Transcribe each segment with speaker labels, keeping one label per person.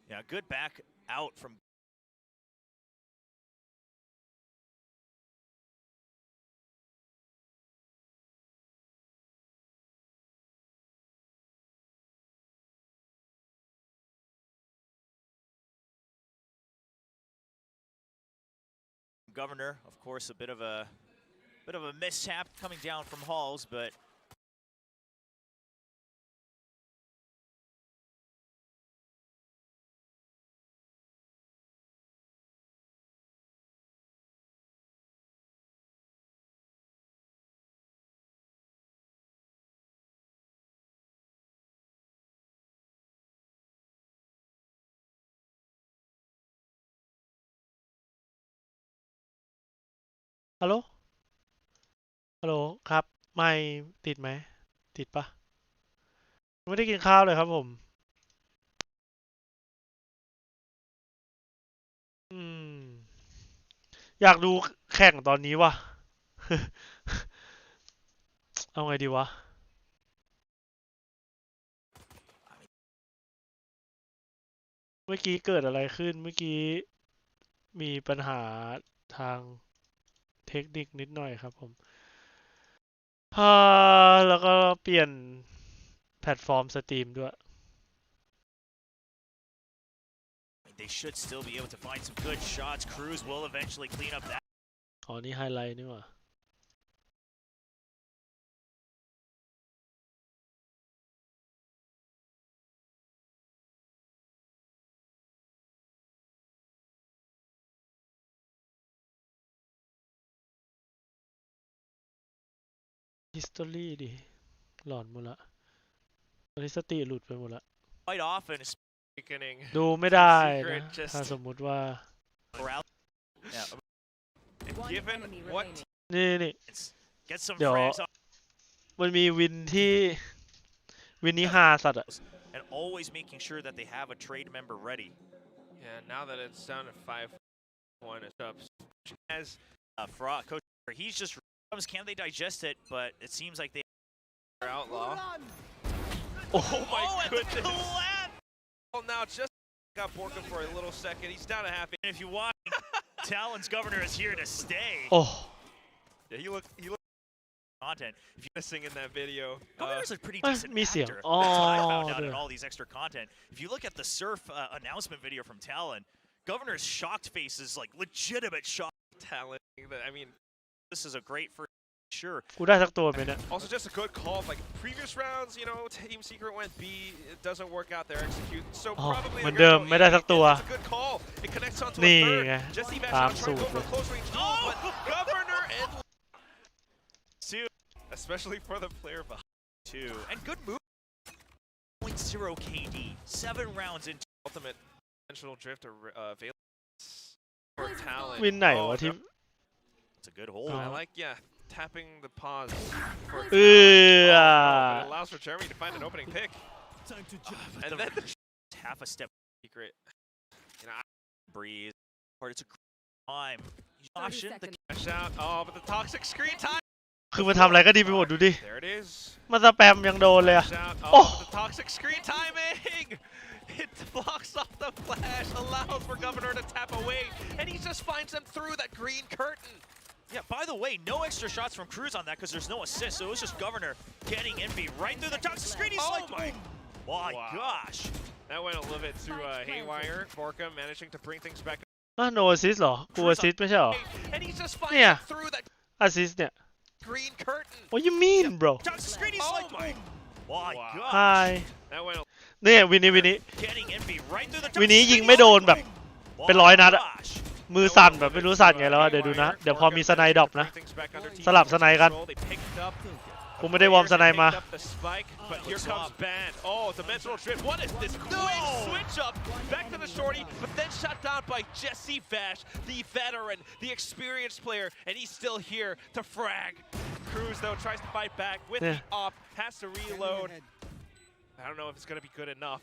Speaker 1: Yeah, good back out from. Governor, of course, a bit of a mishap coming down from Halls, but
Speaker 2: ฮัลโหลฮัลโหลครับไม่ติดไหมติดปะไม่ได้กินข้าวเลยครับผมอืมอยากดูแข่งตอนนี้วะ เอาไงดีวะเมื่อกี้เกิดอะไรขึ้นเมื่อกี้มีปัญหาทางเทคนิคนิดหน่อยครับผมแล้วก็เปลี่ยนแพลตฟอร์มสตรีมด้วย
Speaker 1: they should still be able to find some good shots. Crws will eventually clean up that.
Speaker 2: อ๋อนี่ไฮไลท์นี่หว่าฮิสตอรี่ดิหลอนหมดละตอนนี้สติหลุดไปหมดละ
Speaker 1: Quite often,
Speaker 2: ดูไม่ได้นะถ้าสมมุติว่า
Speaker 3: Given what
Speaker 2: นี่
Speaker 1: get some
Speaker 2: เดี๋ยว
Speaker 1: frames off
Speaker 2: มันมีวินที่วินนี้ฮาสัตว์อะ
Speaker 1: and always making sure that they have a trade member ready.
Speaker 3: Yeah, now that it's down to 5-1, it's up.
Speaker 1: As Frog coach, he's just can they digest it? But it seems like they
Speaker 3: Outlaw.
Speaker 2: โอ้โห
Speaker 3: Oh my goodness.
Speaker 1: Collapse.
Speaker 3: Well, now just got Borka for a little second. He's down to half.
Speaker 1: And if you watch, Talon's governor is here to stay.
Speaker 2: โอ้
Speaker 3: Yeah, he looked
Speaker 1: Content. If you
Speaker 3: missing in that video.
Speaker 1: Governor's a pretty
Speaker 2: เอ้ย
Speaker 1: decent
Speaker 2: มีเสียง
Speaker 1: actor.
Speaker 2: อ๋อ
Speaker 1: That's what I found out
Speaker 2: เดี๋
Speaker 1: in
Speaker 2: ยว
Speaker 1: all these extra content. If you look at the surf announcement video from Talon, Governor's shocked face is like legitimate shock.
Speaker 3: Talent. I mean,
Speaker 1: This is a great first. Sure.
Speaker 2: กูได้สักตัวไหมเนี่ย
Speaker 3: also just a good call. Like previous rounds, you know, Team Secret went B. It doesn't work out there. Execute. So
Speaker 2: อ๋อ
Speaker 3: probably
Speaker 2: เหมือน
Speaker 3: they're
Speaker 2: เดิม
Speaker 3: gonna go
Speaker 2: ไม่ได้สักตัว
Speaker 3: It's a good call. It connects onto
Speaker 2: นี่
Speaker 3: a third.
Speaker 2: ไง
Speaker 3: Jesse Bash
Speaker 2: ตาม
Speaker 3: trying
Speaker 2: สู
Speaker 3: to
Speaker 2: ต
Speaker 3: go
Speaker 2: ร
Speaker 3: for close range duels, but Governor and
Speaker 1: Two.
Speaker 3: especially for the player behind.
Speaker 1: Two. And good move. 0.0 KD. 7 rounds into
Speaker 3: Ultimate dimensional drift available for Talon.
Speaker 2: วินไหนวะที่
Speaker 1: It's a good hold.
Speaker 3: I like, tapping the pause for
Speaker 2: เอ
Speaker 3: Talon.
Speaker 2: อ
Speaker 3: It allows for Jeremy to find an opening pick. And then the
Speaker 1: half a step
Speaker 3: secret. You know,
Speaker 1: breeze. Or it's a time. Option. The
Speaker 3: cash out. Oh, but the toxic screen time.
Speaker 2: คือมันทำอะไรก็ดีไปหมดดูดิ
Speaker 3: There it is.
Speaker 2: มันสแปมยังโดนเลยอะ
Speaker 3: Cash out.
Speaker 2: Oh.
Speaker 3: Oh, but the toxic screen timing. It blocks off the flash, allows for Governor to tap away, and he just finds them through that green curtain.
Speaker 1: Yeah, by the way, no extra shots from Crws on that because there's no assist, so it was just Governor getting envy right through the toxic screen. He's like,
Speaker 3: my
Speaker 1: wow. Gosh.
Speaker 3: That went a little bit too haywire. Borka managing to bring things back.
Speaker 2: โนซิสเหรอกูอซิสไม่ใช่เหรอ
Speaker 3: And he just finds
Speaker 2: Yeah.
Speaker 3: them through that
Speaker 2: อซิสเนี่ย
Speaker 3: green curtain.
Speaker 2: What you mean bro
Speaker 1: Toxic screen, he's like,
Speaker 3: my.
Speaker 1: my
Speaker 3: Wow.
Speaker 1: gosh.
Speaker 2: Hi
Speaker 3: That went
Speaker 2: เนี่ยวินนี้
Speaker 1: Getting envy right through the
Speaker 2: วิ
Speaker 1: toxic
Speaker 2: นนี้
Speaker 1: screen.
Speaker 2: ยิงไม่โดนแบบ
Speaker 1: Wow,
Speaker 2: เป็นร้อยนัดอะ
Speaker 1: gosh.
Speaker 2: มือสั่นแบบไม่รู้สั่นไงแล้วอะเดี๋ยวดูนะ เดี๋ยวพอมีสไนด์ดรอปนะ สลับสไนด์กัน กูไม่ได้วอร์มสไนด์มา
Speaker 3: But here comes Ban. Oh, dimensional drift. What is this quick switch up? Back to the shorty, but then shut down by Jesse Vash, the veteran, the experienced player, and he's still here to frag. Crws, though, tries to fight back with the op, has to reload. I don't know if it's going to be good enough.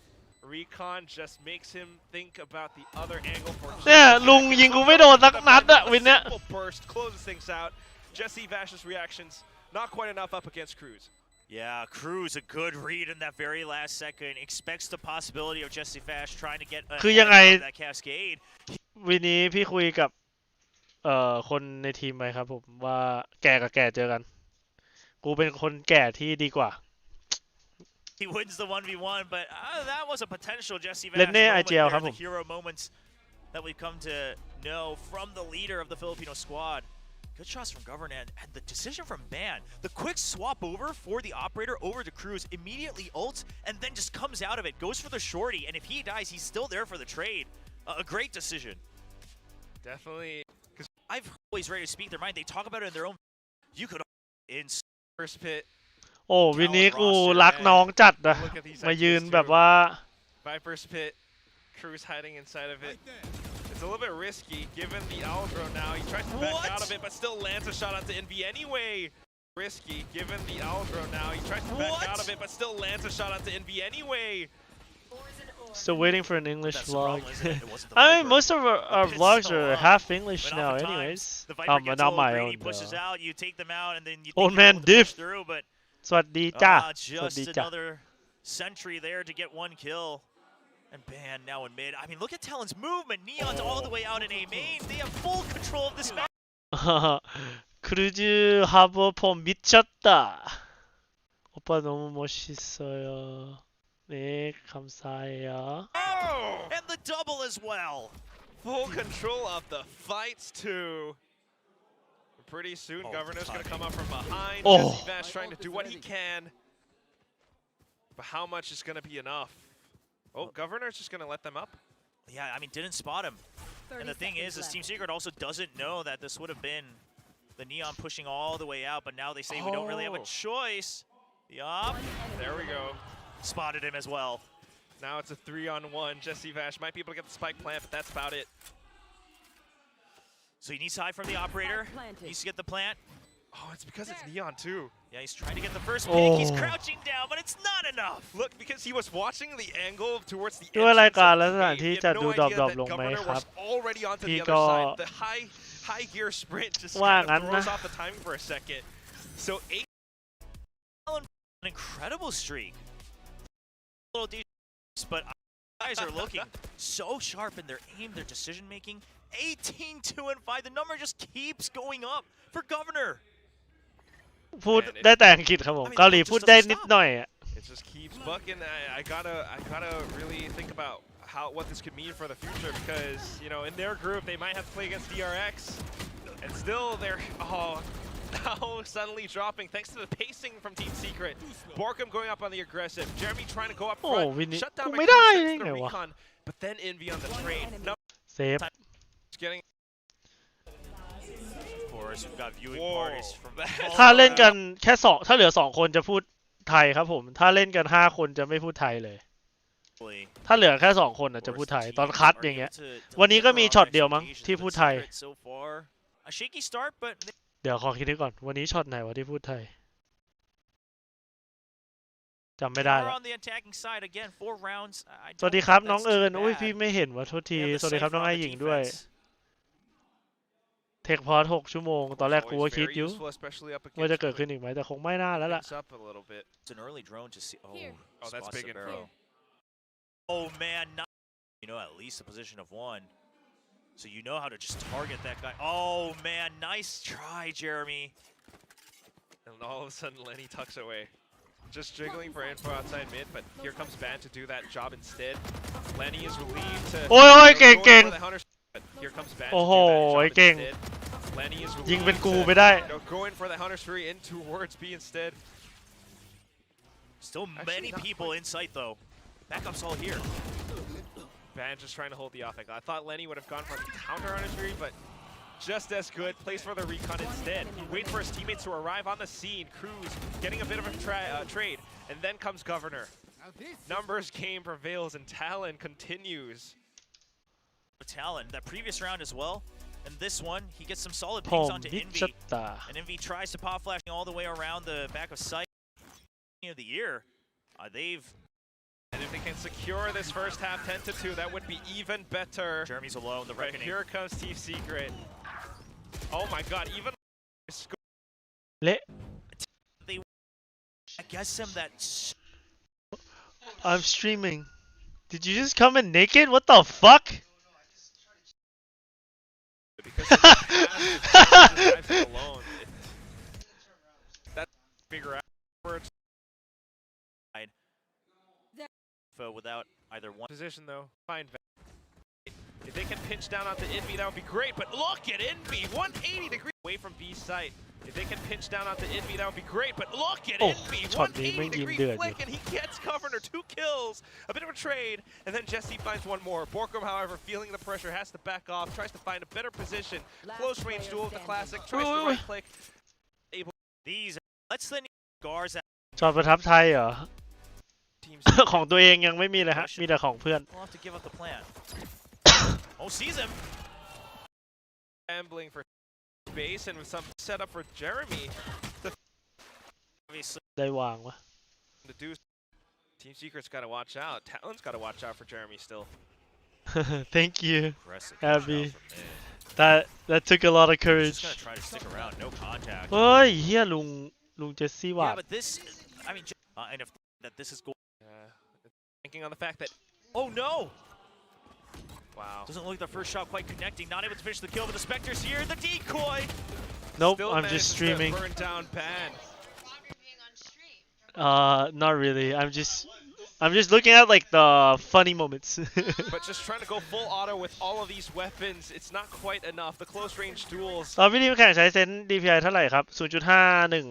Speaker 3: Recon just makes him think about the other angle for
Speaker 2: เนี่ยลุงยิงกูไม่โดนสักนัดอะวินเนี้ย
Speaker 3: Simple burst closes things out. Jesse Vash's reactions not quite enough up against Crws.
Speaker 1: Yeah, Crws a good read in that very last second. Expects the possibility of Jesse Fash trying to get
Speaker 2: คือยังไง
Speaker 1: ahead of that cascade.
Speaker 2: วันนี้พี่คุยกับคนในทีมไปครับผมว่าแก่กับแก่เจอกันกูเป็นคนแก่ที่ดีกว่า
Speaker 1: He wins the 1v1, but that was a potential Jesse Fash
Speaker 2: เล่นเน่
Speaker 1: moment
Speaker 2: IGL
Speaker 1: there,
Speaker 2: ครับผ
Speaker 1: the
Speaker 2: ม
Speaker 1: hero moments that we've come to know from the leader of the Filipino squad. Good shots from Governor and the decision from Ban. The quick swap over for the operator over to Crws, immediately ults, and then just comes out of it, goes for the shorty, and if he dies, he's still there for the trade. A great decision.
Speaker 3: Definitely. Because
Speaker 1: I've always ready to speak their mind. They talk about it in their own. You could in
Speaker 3: first pit.
Speaker 2: โอ้วินนี้กูรักน้องจัดนะ
Speaker 3: Look at these
Speaker 2: มายืน
Speaker 3: ideas
Speaker 2: แบบ
Speaker 3: too.
Speaker 2: ว่า
Speaker 3: Viper's pit. Crws hiding inside of it. It's a little bit risky given the Aldro now. He tries to back out of it, but still lands a shot onto Envy anyway. Risky given the Aldro now. He tries to back out of it, but still lands a shot onto Envy anyway.
Speaker 2: still waiting for an English
Speaker 1: That's the
Speaker 2: vlog
Speaker 1: problem, isn't it? It wasn't the
Speaker 2: I mean
Speaker 1: Viper.
Speaker 2: most of our
Speaker 1: It's
Speaker 2: vlogs
Speaker 1: so
Speaker 2: are
Speaker 1: long.
Speaker 2: half English
Speaker 1: But
Speaker 2: now
Speaker 1: oftentimes,
Speaker 2: anyways
Speaker 1: the Viper
Speaker 2: but
Speaker 1: gets a
Speaker 2: not
Speaker 1: little
Speaker 2: my
Speaker 1: greedy,
Speaker 2: own
Speaker 1: pushes
Speaker 2: though.
Speaker 1: out, you take them out, and then you
Speaker 2: Old
Speaker 1: think you're
Speaker 2: man
Speaker 1: able to push
Speaker 2: diff.
Speaker 1: through, but
Speaker 2: สวัสดีจ้า สวัส
Speaker 1: just
Speaker 2: ดีจ้า
Speaker 1: another sentry there to get one kill. And Ban now in mid. I mean, look at Talon's movement. Neon's all the way out in A main. They have full control of this map.
Speaker 2: 크루즈 하버폼 미쳤다. 오빠 너무 멋있어요. 네, 감사해요.
Speaker 1: Oh! And the double as well.
Speaker 3: Full control of the fights too. Pretty soon, Governor's going to come up from behind.
Speaker 2: Oh.
Speaker 3: Jesse Vash trying to do what he can. But how much is going to be enough? Oh, Governor's just going to let them up.
Speaker 1: Yeah, I mean, didn't spot him. And the thing is Team Secret also doesn't know that this would have been the Neon pushing all the way out, but now they say we don't really have a choice. Yup.
Speaker 3: There we go.
Speaker 1: Spotted him as well.
Speaker 3: Now it's a 3-on-1. Jesse Vash might be able to get the spike plant, but that's about it.
Speaker 1: So he needs to hide from the operator. Needs to get the plant.
Speaker 3: Oh, it's because it's Neon too.
Speaker 1: Yeah, he's trying to get the first pick. He's
Speaker 2: Oh.
Speaker 1: crouching down, but it's not enough.
Speaker 3: Look, because he was watching the angle towards the
Speaker 2: ด้วยราย
Speaker 3: entrance
Speaker 2: การ
Speaker 3: of
Speaker 2: และ
Speaker 3: the
Speaker 2: สถาน
Speaker 3: gate.
Speaker 2: ที่
Speaker 3: He had
Speaker 2: จะ
Speaker 3: no
Speaker 2: ดูดรอป
Speaker 3: idea
Speaker 2: ดรอป
Speaker 3: that
Speaker 2: ลงไหม
Speaker 3: Governor
Speaker 2: ครับ
Speaker 3: was already onto the
Speaker 2: พี่
Speaker 3: other
Speaker 2: ก็
Speaker 3: side. The high gear sprint just
Speaker 2: ว่า
Speaker 3: kind
Speaker 2: งั้น
Speaker 3: of
Speaker 2: นะ
Speaker 3: throws off the timing for a second. So 8
Speaker 1: An incredible streak. A little but guys are looking so sharp in their aim, their decision making. 18, 2, and 5. The number just keeps going up for Governor.
Speaker 2: พูดได้แต่อังกฤษครับผม เกาหลีพูดได้นิดหน่อยอะ
Speaker 3: It just keeps bucking. I gotta really think about what this could mean for the future because in their group they might have to play against DRX, and still they're now suddenly dropping thanks to the pacing from Team Secret. Borkum going up on the aggressive. Jeremy trying to go up
Speaker 2: โอ้
Speaker 3: front.
Speaker 2: วินนี้
Speaker 3: Shut down
Speaker 2: กู
Speaker 3: by
Speaker 2: ไม่ได้
Speaker 3: Crws
Speaker 2: ได้
Speaker 3: thanks to
Speaker 2: ไง
Speaker 3: the
Speaker 2: วะ
Speaker 3: recon, but then Envy on the trade. No,
Speaker 2: เซฟ
Speaker 3: getting.
Speaker 1: Of course, we've got viewing
Speaker 3: Whoa.
Speaker 1: parties from
Speaker 2: ถ้าเล่นกันแค่สองถ้าเหลือ2คนจะพูดไทยครับผม ถ้าเล่นกัน5คนจะไม่พูดไทยเลย ถ้าเหลือแค่2คนจะพูดไทยตอนคัดอย่างเงี้ย วันนี้ก็มีช็อตเดียวมั้งที่พูดไทย
Speaker 1: A shaky start, but
Speaker 2: เดี๋ยวขอคิดดูก่อน วันนี้ช็อตไหนวะที่พูดไทยจำไม่ได้
Speaker 1: are
Speaker 2: แล้ว
Speaker 1: on the attacking side again. 4 rounds. I
Speaker 2: สวัส
Speaker 1: don't
Speaker 2: ดีครับ
Speaker 1: think
Speaker 2: น้อง
Speaker 1: that's
Speaker 2: เอิญ
Speaker 1: too
Speaker 2: อุ้ย
Speaker 1: bad.
Speaker 2: พี่ไม่เห็นวะโทษที
Speaker 1: They have the
Speaker 2: สวัสดีครับ
Speaker 1: cipher
Speaker 2: น้อง
Speaker 1: on
Speaker 2: ไอ
Speaker 1: the
Speaker 2: หญิงด้วย
Speaker 1: defense.
Speaker 2: เทคพอร์ต6 ชั่วโมง ตอนแรกกูก็
Speaker 3: Always
Speaker 2: คิด
Speaker 3: very
Speaker 2: อยู่
Speaker 3: useful, especially up
Speaker 2: ว่าจะ
Speaker 3: against
Speaker 2: เกิดขึ้นอีกไหมแต่คงไม่น่าแล้วล่ะ
Speaker 3: things up a little bit.
Speaker 1: It's an early drone to see.
Speaker 3: Oh, that's
Speaker 1: spots
Speaker 3: big
Speaker 1: the
Speaker 3: info.
Speaker 1: barrel. Oh man, at least a position of 1. So you know how to just target that guy. Oh man, nice try, Jeremy.
Speaker 3: And all of a sudden, Lenny tucks away. Just jiggling for info outside mid, but here comes Ban to do that job instead. Lenny is relieved to
Speaker 2: โอ้ยโอ้ย
Speaker 3: go
Speaker 2: เก่ง
Speaker 3: in
Speaker 2: เก่ง
Speaker 3: for the Hunter, but here comes Ban
Speaker 2: โอ้
Speaker 3: to
Speaker 2: โห
Speaker 3: do that
Speaker 2: ไอ้
Speaker 3: job
Speaker 2: เก่ง
Speaker 3: instead. Lenny is
Speaker 2: ยิงเป็น
Speaker 3: relieved
Speaker 2: กู
Speaker 3: to
Speaker 2: ไปได้
Speaker 3: go in for the Hunter spree in towards B instead.
Speaker 1: Still many
Speaker 3: not
Speaker 1: people in sight though. Backup's all here.
Speaker 3: Ban just trying to hold the off angle. I thought Lenny would have gone for the counter Hunter spree, but just as good. Plays for the recon instead. He waits for his teammates to arrive on the scene. Crws getting a bit of a trade, and then comes Governor. Numbers game prevails, and Talon continues.
Speaker 1: Talon, that previous round as well. And this one, he gets some solid
Speaker 2: ผ
Speaker 1: pings
Speaker 2: ม
Speaker 1: onto
Speaker 2: มิช
Speaker 1: Envy.
Speaker 2: ตา
Speaker 1: And Envy tries to pop flashing all the way around the back of sight of the year. They've
Speaker 3: And if they can secure this first half 10-2, that would be even better.
Speaker 1: Jeremy's alone, the
Speaker 3: Right,
Speaker 1: reckoning.
Speaker 3: here comes Team Secret. Oh my god, even
Speaker 2: เละ
Speaker 1: They gets him that.
Speaker 2: I'm streaming. Did you just come in naked? What the fuck?
Speaker 3: Because he drives it alone. That's figure out where it's
Speaker 1: Without either one
Speaker 3: position though. Fine. If they can pinch down onto Envy, that would be great. But look at Envy, 180 degrees away from B's site. If they can pinch down onto Envy, that would be great. But look at Envy, 180 degree flick, and he gets Governor 2 kills. A bit of a trade, and then Jesse finds one more. Borkum, however, feeling the pressure, has to back off, tries to find a better position. Close range duel of the classic, tries to right click.
Speaker 1: These lets the Gars
Speaker 2: จอดประทับไทยเหรอ ของตัวเองยังไม่มีเลยฮะ มีแต่ของเพื่อน
Speaker 1: We'll have to give up the plan. Oh, sees him.
Speaker 3: Gambling for space and with some setup for Jeremy.
Speaker 2: ได้วางวะ
Speaker 3: The Deuce. Team Secret's got to watch out. Talon's got to watch out for Jeremy still.
Speaker 2: Thank you
Speaker 1: Aggressive
Speaker 2: Abby
Speaker 1: push out from mid.
Speaker 2: that took a lot of
Speaker 1: He's
Speaker 2: courage
Speaker 1: just gonna try to stick around. No contact.
Speaker 2: เฮ้ยเฮียลุงเจสซี่ว่ะ
Speaker 1: Yeah, but this, I mean, and if that this is going.
Speaker 3: Thinking on the fact that,
Speaker 1: Oh no!
Speaker 3: wow.
Speaker 1: Doesn't look like the first shot quite connecting. Not able to finish the kill, but the Spectre's here. The decoy.
Speaker 2: Nope
Speaker 3: Still
Speaker 2: I'm just
Speaker 3: manages to
Speaker 2: streaming
Speaker 3: burn down Ban.
Speaker 2: not really I'm just looking at like the funny moments
Speaker 3: But just trying to go full auto with all of these weapons, it's not quite enough. The close range duels.
Speaker 2: ตอนวิธีแข่งใช้เซน DPI เท่าไหร่ครับ 0.51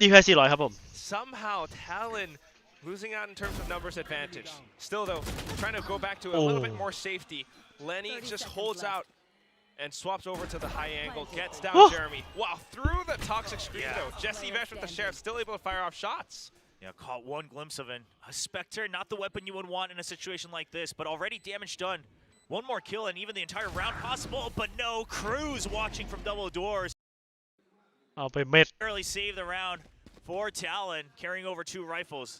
Speaker 2: DPI 400 ครับผม
Speaker 3: Somehow Talon losing out in terms of numbers advantage. Still though, trying to go back to a little bit more safety. Lenny just holds out and swaps over to the high angle, gets down Jeremy. Wow, through the toxic screen though. Jesse Vesh with the Sheriff still able to fire off shots.
Speaker 1: Yeah, caught one glimpse of a Spectre, not the weapon you would want in a situation like this, but already damage done. One more kill and even the entire round possible, but no, Crws watching from double doors.
Speaker 2: เอาไปเม็ด
Speaker 1: Barely save the round for Talon, carrying over 2 rifles.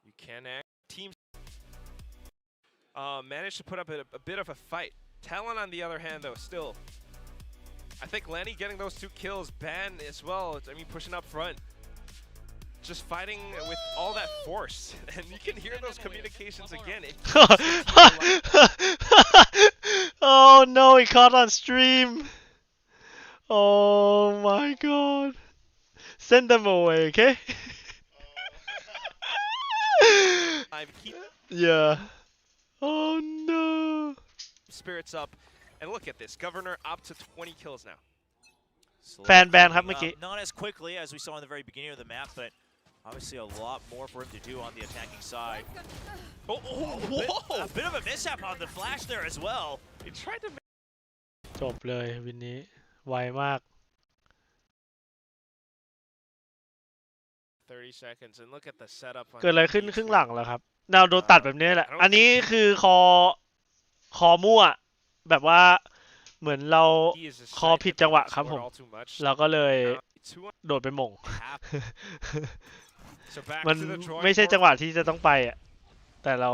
Speaker 3: You can act. Teams managed to put up a bit of a fight. Talon on the other hand though, still. I think Lenny getting those 2 kills, Ban as well, I mean pushing up front. Just fighting with all that force. And you can hear those communications again.
Speaker 2: Oh no, he caught on stream. Oh my god. Send them away, okay? Yeah. Oh no.
Speaker 3: Spirits up. And look at this. Governor up to 20 kills now.
Speaker 2: แบนครับเมื่อกี้
Speaker 1: Not as quickly as we saw in the very beginning of the map, but obviously a lot more for him to do on the attacking side.
Speaker 3: Whoa!
Speaker 1: A bit of a mishap on the flash there as well.
Speaker 3: He tried to
Speaker 2: จบเลยวินนี้ไวมาก
Speaker 3: 30 seconds and look at the setup.
Speaker 2: เกิดอะไรขึ้นครึ่งหลังแล้วครับแนวโดนตัดแบบนี้แหละ อันนี้คือคอมั่วแบบว่าเหมือนเราคอผิดจังหวะครับผมเราก็เลยโดดไปหม่ง มันไม่ใช่จังหวะที่จะต้องไปอ่ะแต่เรา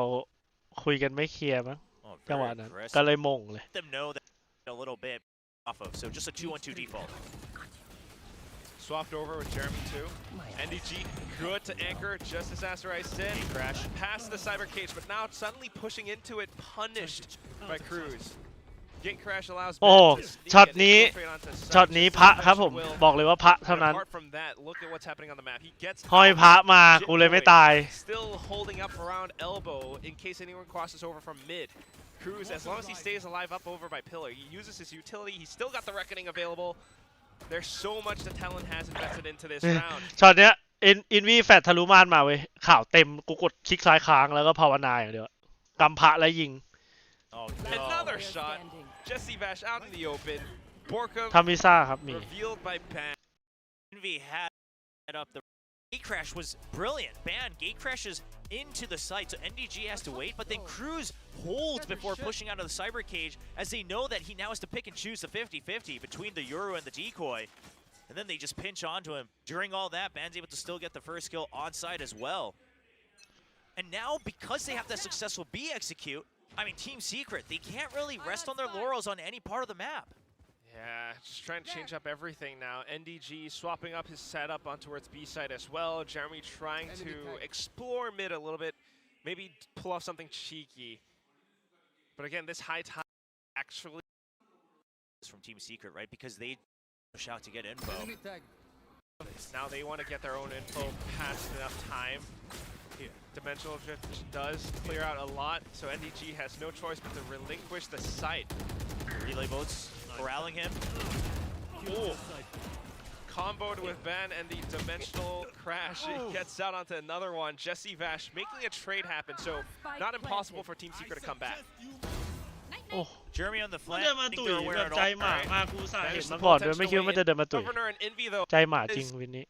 Speaker 2: คุยกันไม่เคลียร์มั้งจังหวะนั้นก็เลยหม่งเลย
Speaker 1: A little bit off of, so just a 2-1-2 default.
Speaker 3: Swapped over with Jeremy too. NDG good to anchor, just as Asarai said.
Speaker 1: Crash
Speaker 3: past the cyber cage, but now suddenly pushing into it, punished by Crws. Gate crash allows.
Speaker 2: โอ้ช็อตนี้พระครับผมบอกเลยว่าพระเท่านั้น
Speaker 3: Apart from that, look at what's happening on the map. He gets
Speaker 2: ห้อยพระมากูเลยไม่ตาย
Speaker 3: Still holding up around elbow in case anyone crosses over from mid. Crws, as long as he stays alive up over by pillar, he uses his utility. He's still got the reckoning available. There's so much that Talon has invested into this round.
Speaker 2: ช็อตเนี้ยอินวีแฟตทะลุม่านมาเว้ยข่าวเต็มกูกดคลิกซ้ายค้างแล้วก็ภาวนาอย่างเดียวกำพระแล้วยิง
Speaker 3: Another shot. Jesse Vash out in the open. Borkum
Speaker 2: ทำวีซ่าครับมี
Speaker 3: revealed by Ban.
Speaker 1: Envy had up the gate crash was brilliant. Ban gate crashes into the site, so NDG has to wait, but then Crws holds before pushing out of the cyber cage as they know that he now has to pick and choose the 50-50 between the Euro and the decoy. And then they just pinch onto him. During all that, Ban's able to still get the first kill on site as well. And now, because they have that successful B execute, I mean, Team Secret, they can't really rest on their laurels on any part of the map.
Speaker 3: Yeah, just trying to change up everything now. NDG swapping up his setup on towards B side as well. Jeremy trying to explore mid a little bit, maybe pull off something cheeky. But again, this high time actually
Speaker 1: from Team Secret, right? Because they push out to get info.
Speaker 3: Now they want to get their own info past enough time. Dimensional Drift does clear out a lot, so NDG has no choice but to relinquish the site.
Speaker 1: Relay boats corralling him.
Speaker 3: Ooh. Comboed with Ben and the dimensional crash. It gets out onto another one. Jesse Vash making a trade happen, so not impossible for Team Secret to come back.
Speaker 2: โอ้
Speaker 1: Jeremy on the
Speaker 2: มัน
Speaker 1: flank.
Speaker 2: เดินมา
Speaker 1: I think
Speaker 2: ตุ๋ย
Speaker 1: they're aware
Speaker 2: แบบ
Speaker 1: at
Speaker 2: ใจ
Speaker 1: all.
Speaker 2: หมา
Speaker 3: right?
Speaker 2: มากกูอุตสาห์
Speaker 3: That
Speaker 2: เห็น
Speaker 3: is
Speaker 2: มา
Speaker 3: the
Speaker 2: ก่อนด้วย
Speaker 3: potential
Speaker 2: ไม่คิดว่ามันจะเดินมาตุ๋ย
Speaker 3: Governor and Envy though.
Speaker 2: ใจหมาจริงวินนี้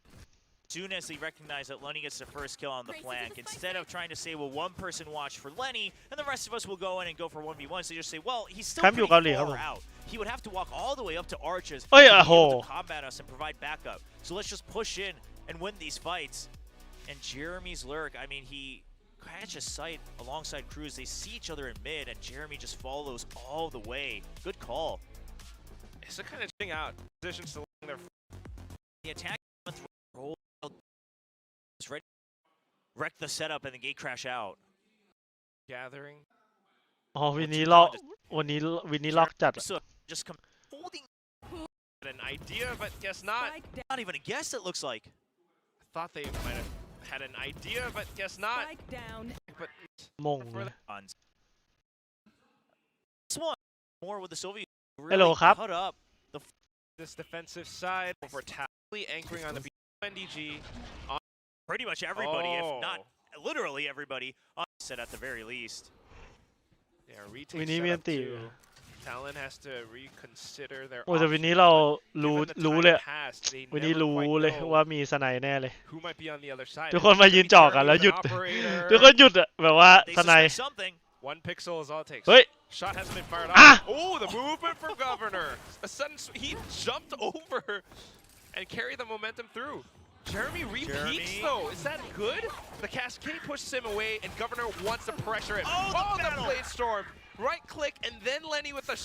Speaker 1: As soon as they recognize that Lenny gets the first kill on the flank, instead of trying to say, well, one person watch for Lenny, and the rest of us will go in and go for 1v1, so they just say, well, he's still pretty far out. He would have to walk all the way up to Arches to be able to combat us and provide backup. So let's just push in and win these fights. And Jeremy's lurk, I mean, he catches sight alongside Crws. They see each other in mid, and Jeremy just follows all the way. Good call.
Speaker 3: It's a kind of thing out. Positions to their
Speaker 1: The attack roll is ready. Wreck the setup and the gate crash out.
Speaker 3: gathering.
Speaker 2: อ๋อวินนี้ล็อกวันนี้วินนี้ล็อกจัด
Speaker 1: So just holding
Speaker 3: Had an idea, but guess not.
Speaker 1: not even a guess, it looks like.
Speaker 3: Thought they might have had an idea, but guess not. But
Speaker 2: มงเลย
Speaker 1: This one more with the Soviet
Speaker 2: Hello,
Speaker 1: really
Speaker 2: Kap.
Speaker 1: cut up the
Speaker 3: this defensive side over tally anchoring on the NDG.
Speaker 1: pretty much everybody, if not
Speaker 3: Oh.
Speaker 1: literally everybody, on set at the very least.
Speaker 3: Yeah, retake
Speaker 2: วินนี้มีอัน
Speaker 3: setup
Speaker 2: ติ
Speaker 3: too. Talon has to reconsider their
Speaker 2: โอ้แต่วิน
Speaker 3: options,
Speaker 2: นี้เรา
Speaker 3: but
Speaker 2: รู้
Speaker 3: given the
Speaker 2: รู้
Speaker 3: time
Speaker 2: เลย
Speaker 3: passed, they
Speaker 2: วันนี้
Speaker 3: never
Speaker 2: รู้
Speaker 3: quite
Speaker 2: เลย
Speaker 3: know
Speaker 2: ว่ามีสไนแน่เลย
Speaker 3: who might be on the other side.
Speaker 2: ทุกคนมายืนจ่อกันแล้วหยุด
Speaker 3: Operator.
Speaker 2: ทุกคนหยุดอะแบบว่า
Speaker 1: They
Speaker 2: สไน
Speaker 1: suspect something.
Speaker 3: One pixel is all it takes.
Speaker 2: เฮ้ย
Speaker 3: Shot hasn't been fired
Speaker 2: Ah!
Speaker 3: off. Oh, the movement from Governor. A sudden, he jumped over and carried the momentum through. Jeremy repeats though. Is that good? The cascade pushes him away, and Governor wants to pressure it.
Speaker 1: Oh, the
Speaker 3: blade storm. Right click, and then Lenny with the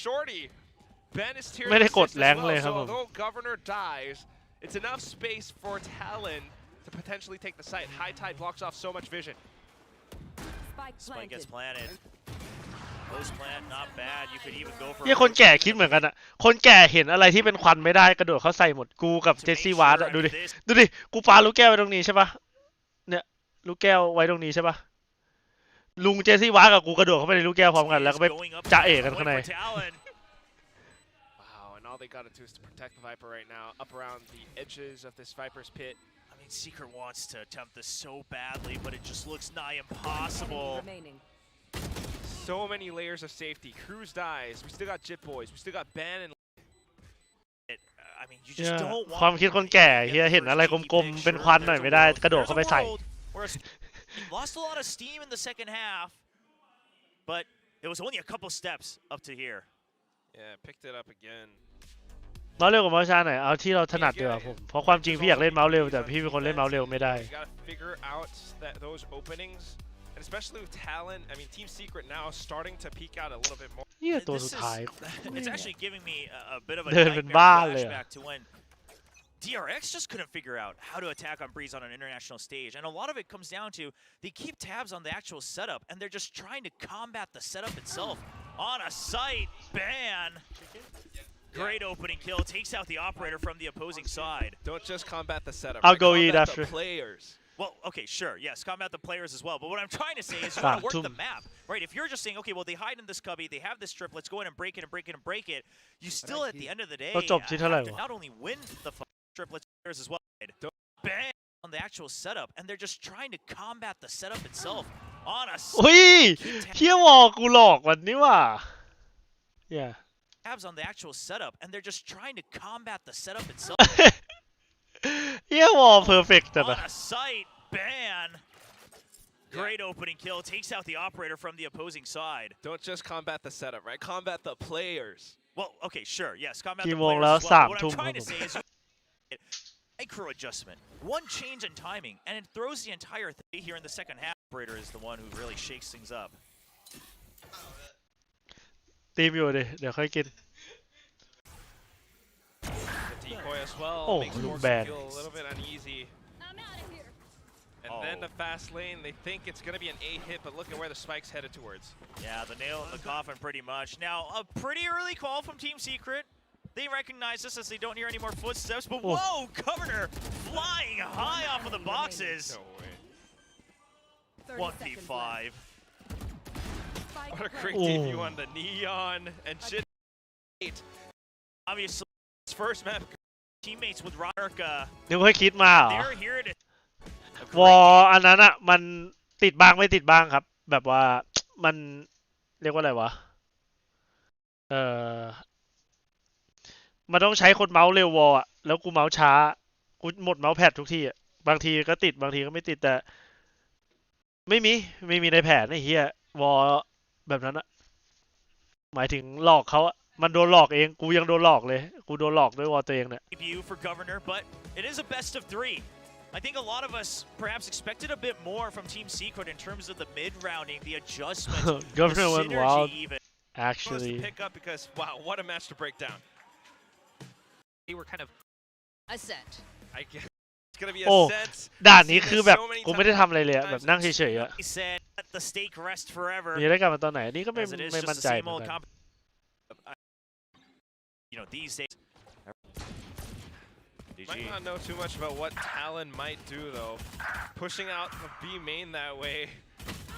Speaker 3: shorty. Ben is tearing
Speaker 2: ไม่ได้กด
Speaker 3: assist as
Speaker 2: แรงเลย
Speaker 3: well,
Speaker 2: ครับ
Speaker 3: so
Speaker 2: ผม
Speaker 3: although Governor dies, it's enough space for Talon to potentially take the site. High Tide blocks off so much vision.
Speaker 1: Spike gets planted. Post plant, not bad. You could even go for
Speaker 2: เนี่ยคนแก่คิดเหมือนกันอะคนแก่เห็นอะไรที่เป็นควันไม่ได้กระโดดเข้าใส่หมดกูกับเจสซี่วาร์ดอะดูดิดูดิกูปาลูกแก้วไว้ตรงนี้ใช่ปะเนี่ยลูกแก้วไว้ตรงนี้ใช่ปะลุงเจสซี่วาร์ดกับกูกระโดดเข้าไปในลูกแก้วพร้อมกันแล้วก็ไปจ่าเอกกันข้างใน
Speaker 3: Wow, and all they gotta do is to protect the Viper right now, up around the edges of this Viper's pit.
Speaker 1: I mean, Secret wants to attempt this so badly, but it just looks nigh impossible.
Speaker 3: So many layers of safety. Crws dies. We still got Jit Boys. We still got Ben and
Speaker 1: I mean, you just don't
Speaker 2: ความ
Speaker 1: want
Speaker 2: คิดคนแก่เฮียเห็นอะไรกลมๆเป็นควันหน่อยไม่ได้กระโดดเข้าไปใส่
Speaker 1: Lost a lot of steam in the second half, but it was only a couple steps up to here.
Speaker 3: yeah, picked it up again.
Speaker 2: เมาส์เร็วกับเมาส์ช้าหน่อยเอาที่เราถนัดดีกว่าผมเพราะความจริงพี่อยากเล่นเมาส์เร็วแต่พี่เป็นคนเล่นเมาส์เร็วไม่ได้
Speaker 3: You gotta figure out those openings, and especially with Talon. I mean, Team Secret now starting to peek out a little bit more.
Speaker 2: เฮียตัวสุดท้าย
Speaker 1: It's actually giving me a bit of a
Speaker 2: เดินเป็น
Speaker 1: nightmare
Speaker 2: บ้าเลยอะ
Speaker 1: flashback to when DRX just couldn't figure out how to attack on Breeze on an international stage. And a lot of it comes down to they keep tabs on the actual setup, and they're just trying to combat the setup itself. On a site, ban. Great opening kill, takes out the operator from the opposing side.
Speaker 3: Don't just combat the setup.
Speaker 2: I'll
Speaker 3: right?
Speaker 2: go
Speaker 3: Combat
Speaker 2: eat
Speaker 3: the
Speaker 2: after.
Speaker 3: players.
Speaker 1: Well, okay, sure, yes, combat the players as well. But what I'm trying to say is you want to work the map, right? If you're just saying, okay, well, they hide in this cubby, they have this strip, let's go in and break it and break it and break it. You still, at the end of the day,
Speaker 2: เราจบที่เท่าไหร่
Speaker 1: have to
Speaker 2: วะ
Speaker 1: not only win the triplets players as well, bang on the actual setup, and they're just trying to combat the setup itself on a
Speaker 2: อุ้ยเฮียวอลกูหลอกวันนี้ว่ะ yeah
Speaker 1: tabs on the actual setup, and they're just trying to combat the setup itself
Speaker 2: เฮียวอลเพอร์เฟกต์จัด
Speaker 1: on
Speaker 2: อะ
Speaker 1: a site ban. Great opening kill, takes out the operator from the opposing side.
Speaker 3: Don't just combat the setup, right? Combat the players.
Speaker 1: Well, okay, sure, yes, combat
Speaker 2: กี่
Speaker 1: the
Speaker 2: โมง
Speaker 1: players
Speaker 2: แล้ว
Speaker 1: as
Speaker 2: สาม
Speaker 1: well. What
Speaker 2: ทุ่ม
Speaker 1: I'm
Speaker 2: ครับ
Speaker 1: trying
Speaker 2: ผ
Speaker 1: to
Speaker 2: ม
Speaker 1: say is micro adjustment, one change in timing, and it throws the entire thing here in the second half. Operator is the one who really shakes things up.
Speaker 2: ตีมอยู่ดิเดี๋ยวค่อยกิน
Speaker 3: toy as well.
Speaker 2: Oh,
Speaker 3: Makes
Speaker 2: look
Speaker 3: Morgan
Speaker 2: bad.
Speaker 3: feel a little bit uneasy. And then the fast lane, they think it's going to be an A hit, but look at where the spike's headed towards.
Speaker 1: Yeah, the nail in the coffin pretty much. Now, a pretty early call from Team Secret. They recognize this as they don't hear any more footsteps, but whoa, Governor flying high off of the boxes.
Speaker 3: No way.
Speaker 1: 1v5.
Speaker 3: What a great debut on the Neon and shit.
Speaker 1: Obviously, his first map, teammates with Roderick.
Speaker 2: นึกว่าคิดมาเหรอ
Speaker 1: They're here to.
Speaker 2: วออันนั้นอ่ะมันติดบ้างไม่ติดบ้างครับ แบบว่ามันเรียกว่าอะไรวะมันต้องใช้คนเมาส์เร็ววอลอ่ะแล้วกูเมาส์ช้ากูหมดเมาส์แพดทุกที่อ่ะบางทีก็ติดบางทีก็ไม่ติดแต่ไม่มีในแผนไอ้เหี้ยวอลแบบนั้นอ่ะหมายถึงหลอกเขาอ่ะมันโดนหลอกเองกูยังโดนหลอกเลยกูโดนหลอกด้วยวอลตัวเองเนี่ย
Speaker 1: Debut for Governor, but it is a best of 3. I think a lot of us perhaps expected a bit more from Team Secret in terms of the mid-rounding, the adjustments,
Speaker 2: Governor
Speaker 1: the
Speaker 2: went
Speaker 1: synergy
Speaker 2: wild.
Speaker 1: even.
Speaker 2: Actually,
Speaker 3: to pick up because wow, what a match to break down.
Speaker 4: They were kind of ascent.
Speaker 3: I guess it's gonna be a
Speaker 2: โอ้
Speaker 3: sense.
Speaker 2: ด่านนี้คือแบบกูไม่ได้ทำอะไรเลยอะแบบนั่งเฉยๆอะ
Speaker 1: He said, "Let the stake rest forever."
Speaker 2: มีได้กลับมาตอนไหนนี่ก็ไม่
Speaker 1: As it is
Speaker 2: ไม่
Speaker 1: just
Speaker 2: มั่น
Speaker 1: the
Speaker 2: ใจ
Speaker 1: same
Speaker 2: เหมือน
Speaker 1: old
Speaker 2: กัน
Speaker 1: you know, these days.
Speaker 3: Might not know too much about what Talon might do though. Pushing out the B main that way.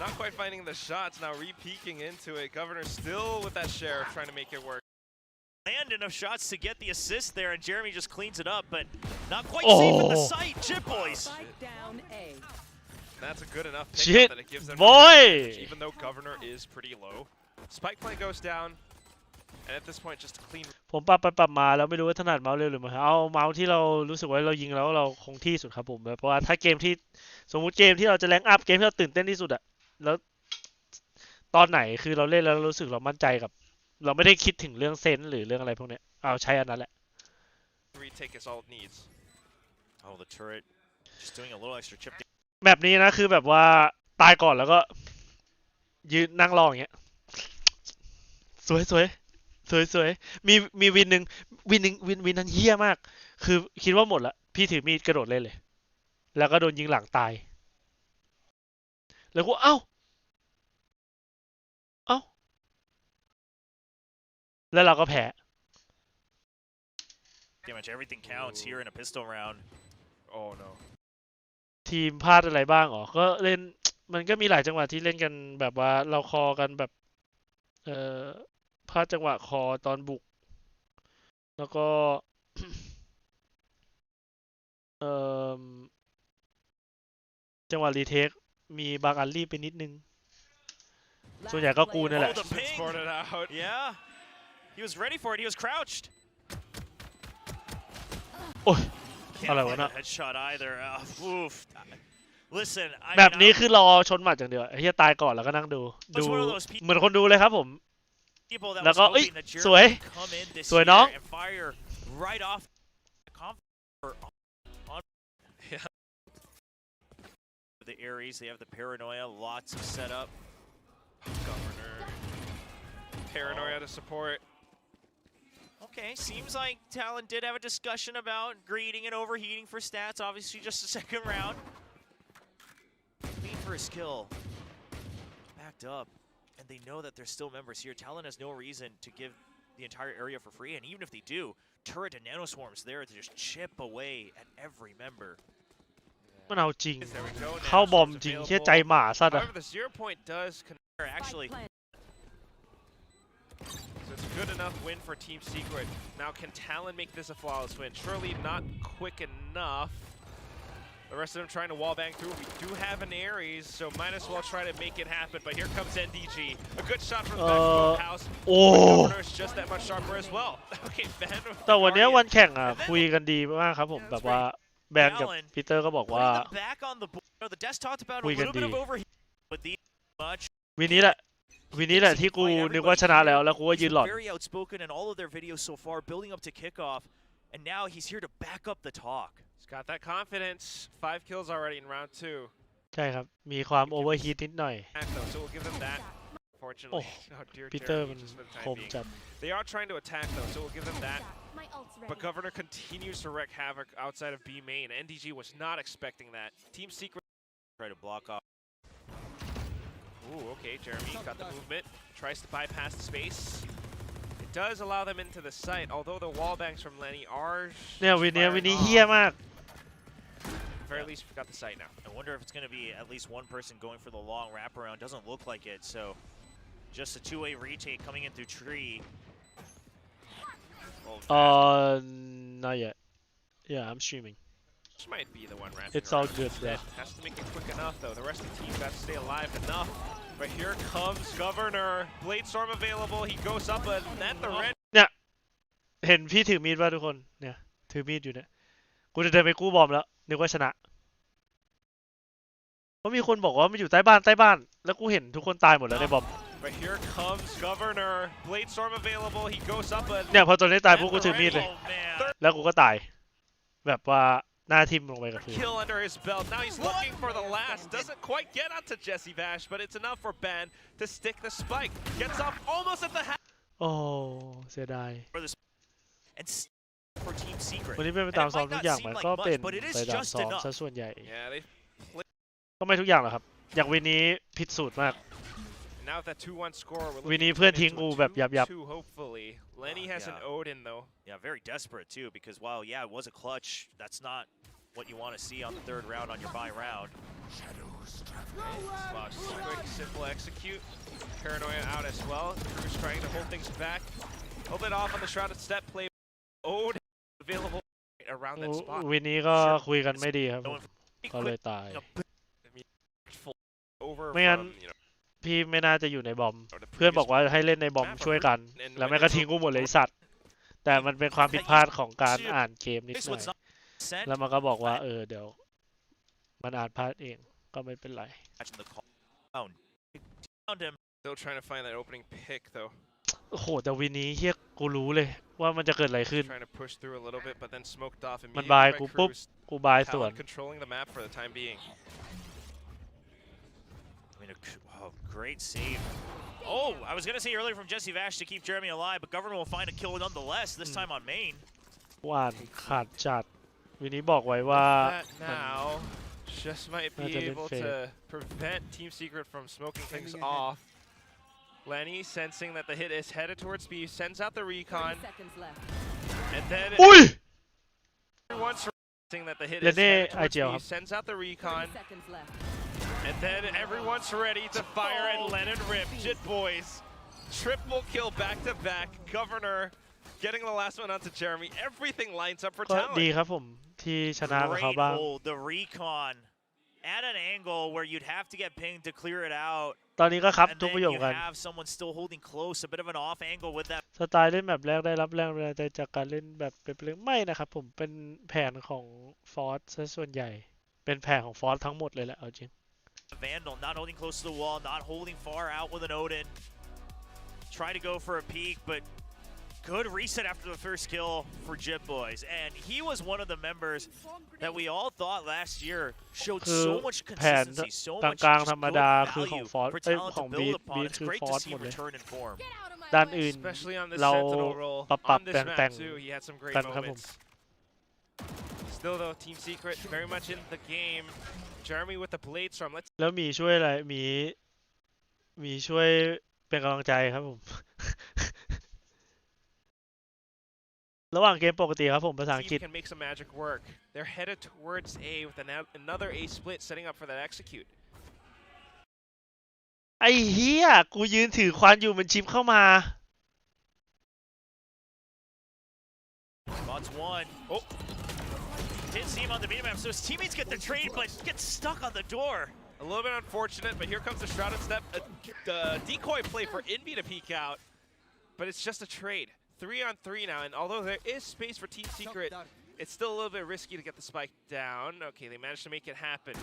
Speaker 3: Not quite finding the shots, now re-peeking into it. Governor still with that share, trying to make it work.
Speaker 1: Land enough shots to get the assist there, and Jeremy just cleans it up, but not quite
Speaker 2: Oh.
Speaker 1: safe in the sight. Chip boys.
Speaker 3: That's a good enough
Speaker 2: Shit,
Speaker 3: pickup that it gives them
Speaker 2: boy.
Speaker 3: even though Governor is pretty low. Spike play goes down, and at this point just a clean.
Speaker 2: ผมปรับไปปรับมาแล้วไม่รู้ว่าถนัดเมาส์เร็วหรือไม่เอาเมาส์ที่เรารู้สึกว่าเรายิงแล้วเราคงที่สุดครับผมแบบเพราะว่าถ้าเกมที่สมมุติเกมที่เราจะแรงอัพเกมที่เราตื่นเต้นที่สุดอะแล้วตอนไหนคือเราเล่นแล้วเรารู้สึกเรามั่นใจกับเราไม่ได้คิดถึงเรื่องเซนส์หรือเรื่องอะไรพวกเนี้ยเอาใช้อันนั้นแหละ
Speaker 3: Retake is all it needs.
Speaker 1: Oh, the turret just doing a little extra chip.
Speaker 2: แบบนี้นะคือแบบว่าตายก่อนแล้วก็ยืนนั่งรออย่างเงี้ยสวยมีวินหนึ่งวินนั้นเหี้ยมากคือคิดว่าหมดละพี่ถือมีดกระโดดเล่นเลยแล้วก็โดนยิงหลังตายแล้วกูเอ้าแล้วเราก็แพ้
Speaker 1: Pretty much everything counts here in a pistol round.
Speaker 3: Oh no.
Speaker 2: ทีมพลาดอะไรบ้างอ๋อก็เล่นมันก็มีหลายจังหวะที่เล่นกันแบบว่าเราคอกันแบบพลาดจังหวะคอตอนบุกแล้วก็ จังหวะรีเทคมีบางอันรีบไปนิดนึงส่วนใหญ่ก็กูนี่แหละ
Speaker 1: Oh, the ping.
Speaker 3: Sported out.
Speaker 1: Yeah. He was ready for it. He was crouched.
Speaker 2: โอ้ย
Speaker 1: Can't
Speaker 2: Hello,
Speaker 1: find
Speaker 2: what
Speaker 1: a headshot either. Oof. Listen, I
Speaker 2: แบบ
Speaker 1: mean,
Speaker 2: นี้คือรอชนหมัดอย่างเดียวไอ้เหี้ยตายก่อนแล้วก็นั่งดูเหมือนคนดูเลยครับผม
Speaker 1: people that
Speaker 2: แล้ว
Speaker 1: was
Speaker 2: ก็เอ้ย
Speaker 1: hoping that
Speaker 2: สวย
Speaker 1: Jeremy would come in this
Speaker 2: สวย
Speaker 1: year
Speaker 2: น้อง
Speaker 1: and fire right off the the Ares. They have the paranoia, lots of setup.
Speaker 3: Governor. Paranoia to support.
Speaker 1: Okay, seems like Talon did have a discussion about greeting and overheating for stats. Obviously, just a second round. Waiting for his kill. Backed up, and they know that there's still members here. Talon has no reason to give the entire area for free, and even if they do, turret and nanoswarms there to just chip away at every member.
Speaker 2: มันเอาจริง
Speaker 3: There we go.
Speaker 2: เข้าบอมจริงเหี้ยใจหมาสัตว์อะ
Speaker 3: However, the 0 point does
Speaker 1: Actually,
Speaker 3: so it's a good enough win for Team Secret. Now, can Talon make this a flawless win? Surely not quick enough. The rest of them trying to wall bang through. We do have an Ares, so might as well try to make it happen. But here comes NDG. A good shot from the back of the house.
Speaker 2: โอ้
Speaker 3: Governor is just that much sharper as well. Okay, Ben.
Speaker 2: แต่วันนี้วันแข่งอ่ะคุยกันดีมากครับผมแบบว่าแบนกับปีเตอร์ก็บอกว่า
Speaker 1: putting them back on the board. The desk talked about a little bit of overheating with these much.
Speaker 2: วินนี้แหละที่กูนึกว่าชนะแล้วกูก็ยืนหลอด
Speaker 1: Very outspoken in all of their videos so far, building up to kickoff, and now he's here to back up the talk.
Speaker 3: He's got that confidence. 5 kills already in round 2.
Speaker 2: ใช่ครับมีความโอเวอร์ฮีทนิดหน่อย
Speaker 3: Attack though, so we'll give them that. Fortunately,
Speaker 2: Oh,
Speaker 3: oh dear
Speaker 2: ปีเตอร์
Speaker 3: Jeremy,
Speaker 2: มัน
Speaker 3: just for the
Speaker 2: ค
Speaker 3: time
Speaker 2: ม
Speaker 3: being.
Speaker 2: จัด
Speaker 3: They are trying to attack though, so we'll give them that. But Governor continues to wreak havoc outside of B main. NDG was not expecting that. Team Secret
Speaker 1: Try to block off.
Speaker 3: Ooh, okay, Jeremy got the movement. Tries to bypass the space. It does allow them into the site, although the wall banks from Lenny are
Speaker 2: เนี่ยวินนี้เฮี้ยมาก
Speaker 3: At the very least, we got the site now.
Speaker 1: I wonder if it's going to be at least one person going for the long wraparound. Doesn't look like it, so just a two-way retake coming in through tree.
Speaker 2: Not yet. Yeah, I'm streaming.
Speaker 3: This might be the one wrapping
Speaker 2: It's all
Speaker 3: around.
Speaker 2: good, bro.
Speaker 3: Has to make it quick enough, though. The rest of the team got to stay alive enough. But here comes Governor. Blade Storm available. He goes up, but at the red.
Speaker 2: เนี่ยเห็นพี่ถือมีดป่ะทุกคนเนี่ยถือมีดอยู่เนี่ยกูจะเดินไปกู้บอมแล้วนึกว่าชนะเพราะมีคนบอกว่ามันอยู่ใต้บ้านแล้วกูเห็นทุกคนตายหมดแล้วในบอม
Speaker 3: But here comes Governor. Blade Storm available. He goes up, but
Speaker 2: เนี่ยพอตัวนี้ตายพวกกูถือมีดเลย
Speaker 1: Oh, man.
Speaker 2: แล้วกูก็ตายแบบว่าหน้าทิ่มลงไปกับพื้น
Speaker 3: kill under his belt. Now he's looking for the last. Doesn't quite get onto Jesse Vash, but it's enough for Ben to stick the spike. Gets off almost at the half.
Speaker 2: โอ้เสียดาย
Speaker 1: And for Team Secret.
Speaker 2: วันนี้เป็นไปตามซ้อมทุกอย่างมันก็เป็นไปตามซ้อมซะส่วนใหญ่
Speaker 3: Yeah, they
Speaker 2: ก็ไม่ทุกอย่างหรอกครับอย่างวันนี้ผิดสูตรมาก
Speaker 3: now with that 2-1 score. We're
Speaker 2: วันนี้
Speaker 3: looking
Speaker 2: เพื่อน
Speaker 3: into
Speaker 2: ทิ้ง
Speaker 3: a
Speaker 2: กูแบบยับ
Speaker 3: 2-2 hopefully. Lenny has an
Speaker 1: Yeah.
Speaker 3: Odin though.
Speaker 1: Yeah, very desperate too, because while yeah, it was a clutch, that's not what you want to see on the third round on your bye round.
Speaker 3: Wow, quick, simple execute. Paranoia out as well. Crws trying to hold things back. A little bit off on the shrouded step play. Odin available around that spot.
Speaker 2: วันนี้ก็คุยกันไม่ดีครับผมก็เลยตาย
Speaker 3: Over
Speaker 2: ไม่งั้น
Speaker 3: from, you know,
Speaker 2: พี่ไม่น่าจะอยู่ในบอมเพื่อนบอกว่าให้เล่นในบอมช่วยกันแล้วแม่งก็ทิ้งกูหมดเลยไอ้สัตว์แต่มันเป็นความผิดพลาดของการอ่านเกมนิด
Speaker 1: This
Speaker 2: หน่อย
Speaker 1: one's not sent.
Speaker 2: แล้วมันก็บอกว่าเดี๋ยวมันอ่านพลาดเองก็ไม่เป็นไร
Speaker 1: Catching the call. Found him.
Speaker 3: still trying to find that opening pick though.
Speaker 2: โอ้โหแต่วินนี้เฮียกูรู้เลยว่ามันจะเกิดอะไรขึ้น
Speaker 3: Trying to push through a little bit, but then smoked off
Speaker 2: มัน
Speaker 3: immediately
Speaker 2: บาย
Speaker 3: by
Speaker 2: กูปุ๊บ
Speaker 3: Crws.
Speaker 2: กูบายสวน
Speaker 3: Talon controlling the map for the time being.
Speaker 1: I mean, great save. Oh, I was gonna say earlier from Jesse Vash to keep Jeremy alive, but Governor will find a kill nonetheless. This time on main.
Speaker 2: หวานขาดจัดวินนี้บอกไว้ว่า
Speaker 3: That now just might be
Speaker 2: That's a bit
Speaker 3: able
Speaker 2: fake.
Speaker 3: to prevent Team Secret from smoking things off. Lenny sensing that the hit is headed towards B, sends out the recon, and then
Speaker 2: อุ้ย
Speaker 3: everyone's sensing that the hit is
Speaker 2: Lenny
Speaker 3: headed towards
Speaker 2: IGL
Speaker 3: B, sends out the recon, and then everyone's ready to fire and let it rip. Jit boys, triple kill back to back. Governor getting the last one onto Jeremy. Everything lines up for
Speaker 2: ก็ดี
Speaker 3: Talon.
Speaker 2: ครับผมที่ชนะกับ
Speaker 1: Great
Speaker 2: เขาบ้าง
Speaker 1: hold. The recon at an angle where you'd have to get pinged to clear it out.
Speaker 2: ตอนนี้ก็ครับ
Speaker 1: And
Speaker 2: ทุก
Speaker 1: then
Speaker 2: ประโยค
Speaker 1: you
Speaker 2: กัน
Speaker 1: have someone still holding close, a bit of an off angle with that.
Speaker 2: สไตล์เล่นแบบแรกได้รับแรงบันดาลใจจากการเล่นแบบเป็นเรื่องไม่นะครับผมเป็นแผนของฟอร์สซะส่วนใหญ่เป็นแผนของฟอร์สทั้งหมดเลยแหละเอาจริง
Speaker 1: Vandal not holding close to the wall, not holding far out with an Odin. Try to go for a peek, but good reset after the first kill for Jit Boys. And he was one of the members that we all thought last year showed
Speaker 2: คือ
Speaker 1: so much
Speaker 2: แผน
Speaker 1: consistency, so
Speaker 2: ก
Speaker 1: much
Speaker 2: ลาง
Speaker 1: just
Speaker 2: ๆธรรม
Speaker 1: good
Speaker 2: ดาคือของ
Speaker 1: value
Speaker 2: ฟอร์ส
Speaker 1: for
Speaker 2: ขอ
Speaker 1: talent
Speaker 2: ง
Speaker 1: to
Speaker 2: บี
Speaker 1: build
Speaker 2: ท
Speaker 1: upon.
Speaker 2: บีท
Speaker 1: It's
Speaker 2: คือ
Speaker 1: great
Speaker 2: ฟอ
Speaker 1: to
Speaker 2: ร์ส
Speaker 1: see
Speaker 2: หมดเลย
Speaker 1: return in form.
Speaker 2: ด้านอื่น
Speaker 3: Especially on this
Speaker 2: เรา
Speaker 3: Sentinel role
Speaker 2: ปรับ
Speaker 3: on this
Speaker 2: แต่ง
Speaker 3: map too. He had some great
Speaker 2: กันครับผม
Speaker 3: moments. Still though, Team Secret very much in the game. Jeremy with the Blade Storm. Let's
Speaker 2: แล้วมีช่วยอะไรมีช่วยเป็นกำลังใจครับผม ระหว่างเกมปกติครับผมภาษาอังกฤษ
Speaker 3: team can make some magic work. They're headed towards A with another A split, setting up for that execute.
Speaker 2: ไอ้เฮียกูยืนถือควานอยู่มันชิปเข้ามา
Speaker 1: Spots one. Oh. Didn't see him on the minimap, so his teammates get the trade, but gets stuck on the door.
Speaker 3: A little bit unfortunate, but here comes the Shrouded Step. The decoy play for Envy to peek out, but it's just a trade. 3-on-3 now, and although there is space for Team Secret, it's still a little bit risky to get the spike down. Okay, they managed to make it happen.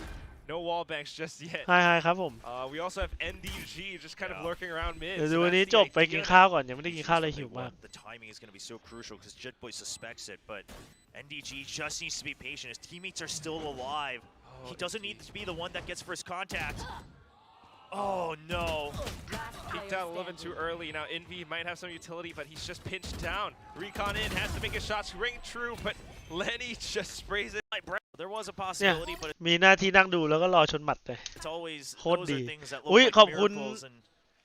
Speaker 3: No wall banks just yet.
Speaker 2: ไฮครับผม
Speaker 3: We also have NDG just kind of lurking around mid.
Speaker 2: เดี๋ยว
Speaker 3: so
Speaker 2: ดูวัน
Speaker 3: that's
Speaker 2: นี้
Speaker 3: the
Speaker 2: จบไปกิน
Speaker 3: idea.
Speaker 2: ข้าวก่อนยังไม่ได้กิน
Speaker 1: This
Speaker 2: ข้าว
Speaker 1: is
Speaker 2: เลย
Speaker 1: the
Speaker 2: หิว
Speaker 1: big
Speaker 2: มาก
Speaker 1: one. The timing is going to be so crucial because Jitboy suspects it, but NDG just needs to be patient. His teammates are still alive. He doesn't need to be the one that gets first contact. Oh no.
Speaker 3: Peeked out a little bit too early. Now Envy might have some utility, but he's just pinched down. Recon in, has to make his shots ring true, but Lenny just sprays it.
Speaker 1: There was a
Speaker 2: เนี่ย
Speaker 1: possibility, but
Speaker 2: มีหน้าที่นั่งดูแล้วก็รอชนหมัดเลย
Speaker 1: it's always
Speaker 2: โคตร
Speaker 1: those
Speaker 2: ดี
Speaker 1: are things that
Speaker 2: อุ้ย
Speaker 1: look
Speaker 2: ขอบ
Speaker 1: like
Speaker 2: คุณ
Speaker 1: miracles and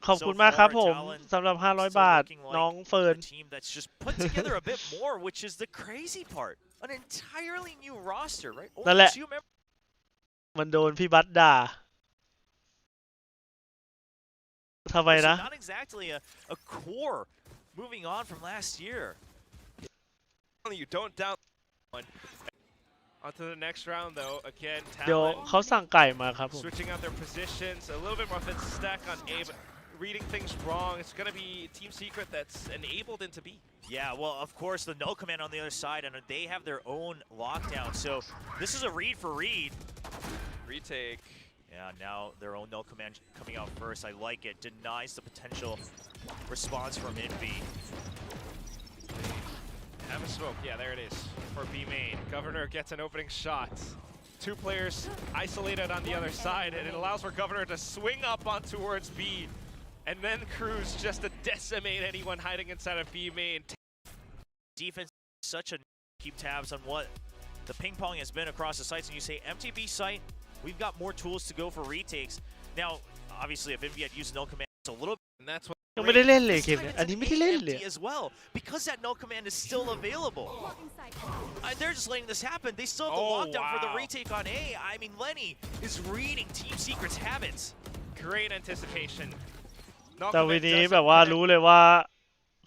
Speaker 2: ขอบคุณมากครับผมสำหรับ500 บาท น้องเฟิร์น
Speaker 1: a team that's just put together a bit more, which is the crazy part. An entirely new roster, right? Only
Speaker 2: นั่นแหละ
Speaker 1: two members.
Speaker 2: มันโดนพี่บัตด่าทำไมนะ
Speaker 1: Not exactly a core moving on from last year.
Speaker 3: You don't down one. On to the next round though. Again,
Speaker 2: เดี๋ยว
Speaker 3: Talent
Speaker 2: เขาสั่งไก่มาครับผม
Speaker 3: switching out their positions. A little bit more than stack on A, but reading things wrong. It's going to be Team Secret that's enabled into B.
Speaker 1: Yeah, well, of course, the no command on the other side, and they have their own lockdown. So this is a read for read.
Speaker 3: Retake.
Speaker 1: Yeah, now their own no command coming out first. I like it. Denies the potential response from Envy.
Speaker 3: Have a smoke. Yeah, there it is for B main. Governor gets an opening shot. Two players isolated on the other side, and it allows for Governor to swing up on towards B. And then Crws just to decimate anyone hiding inside of B main.
Speaker 1: Defense is such a keep tabs on what the ping pong has been across the sites. And you say MTB site, we've got more tools to go for retakes. Now, obviously, if Envy had used no command, it's a little bit.
Speaker 3: And that's what
Speaker 2: ยังไม่ได้เล่นเลย
Speaker 1: This
Speaker 2: เกม
Speaker 1: time
Speaker 2: เนี้ย
Speaker 1: it's
Speaker 2: อัน
Speaker 1: an
Speaker 2: นี้ไม่ได้เล่นเลย
Speaker 1: empty as well because that no command is still available. They're just letting this happen. They still have the
Speaker 3: Oh,
Speaker 1: lockdown for the
Speaker 3: wow.
Speaker 1: retake on A. I mean, Lenny is reading Team Secret's habits.
Speaker 3: great anticipation.
Speaker 2: แต่วันนี้แบบว่ารู้เลยว่า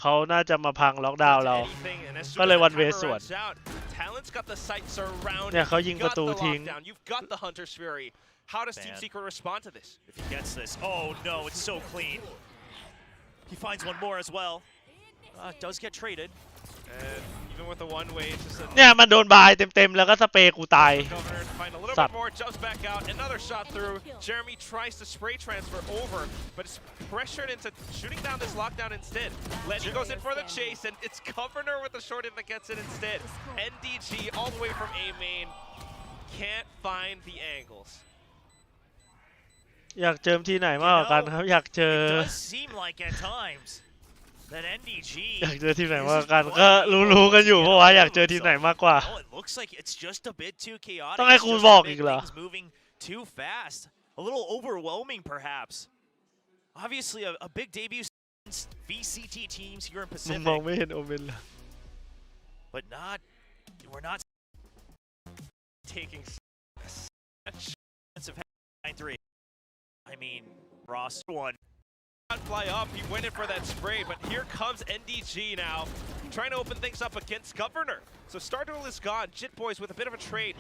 Speaker 2: เขาน่าจะมาพังล็อกดาวน์เรา ก็เลย one way สวน
Speaker 3: Talent's got the sight surrounded.
Speaker 2: เนี่ยเขายิงประตู
Speaker 3: You've got the
Speaker 2: ทิ้ง
Speaker 3: lockdown. You've got the Hunter's Fury. How does Team
Speaker 1: Man.
Speaker 3: Secret respond to this?
Speaker 1: If he gets this, oh no, it's so clean. He finds one more as well. Does get traded.
Speaker 3: And even with the one way, it's just a
Speaker 2: เนี่ยมันโดนบายเต็มๆแล้วก็สเปรย์กูตาย
Speaker 3: Governor to find a little
Speaker 2: Stop.
Speaker 3: bit more, jumps back out, another shot through. Jeremy tries to spray transfer over, but it's pressured into shooting down this lockdown instead. Lenny goes in for the chase, and it's Governor with the short hit that gets it instead. NDG all the way from A main, can't find the angles.
Speaker 2: อยากเจอที่ไหนมากกว่ากันครับ อยากเจอ
Speaker 1: It does seem like at times that NDG
Speaker 2: อยากเจอที่ไหนมากกว่ากันก็รู้ๆกันอยู่เพราะว่าอยากเจอที่ไหนมากกว่า
Speaker 1: Oh, it looks like it's just a bit too chaotic.
Speaker 2: ต้องให้
Speaker 1: It's
Speaker 2: คุณ
Speaker 1: just
Speaker 2: บอก
Speaker 1: a
Speaker 2: อี
Speaker 1: bit
Speaker 2: กเหรอ
Speaker 1: things moving too fast. A little overwhelming, perhaps. Obviously, a big debut since VCT teams here in
Speaker 2: มึงมอง
Speaker 1: Pacific,
Speaker 2: ไม่เห็นโอเมนเลย
Speaker 1: but we're not
Speaker 3: Taking such
Speaker 1: defensive 9-3. I mean, Ross one.
Speaker 3: not fly up, he went in for that spray, but here comes NDG now, trying to open things up against Governor. So Star Duel is gone, Jit Boys with a bit of a trade,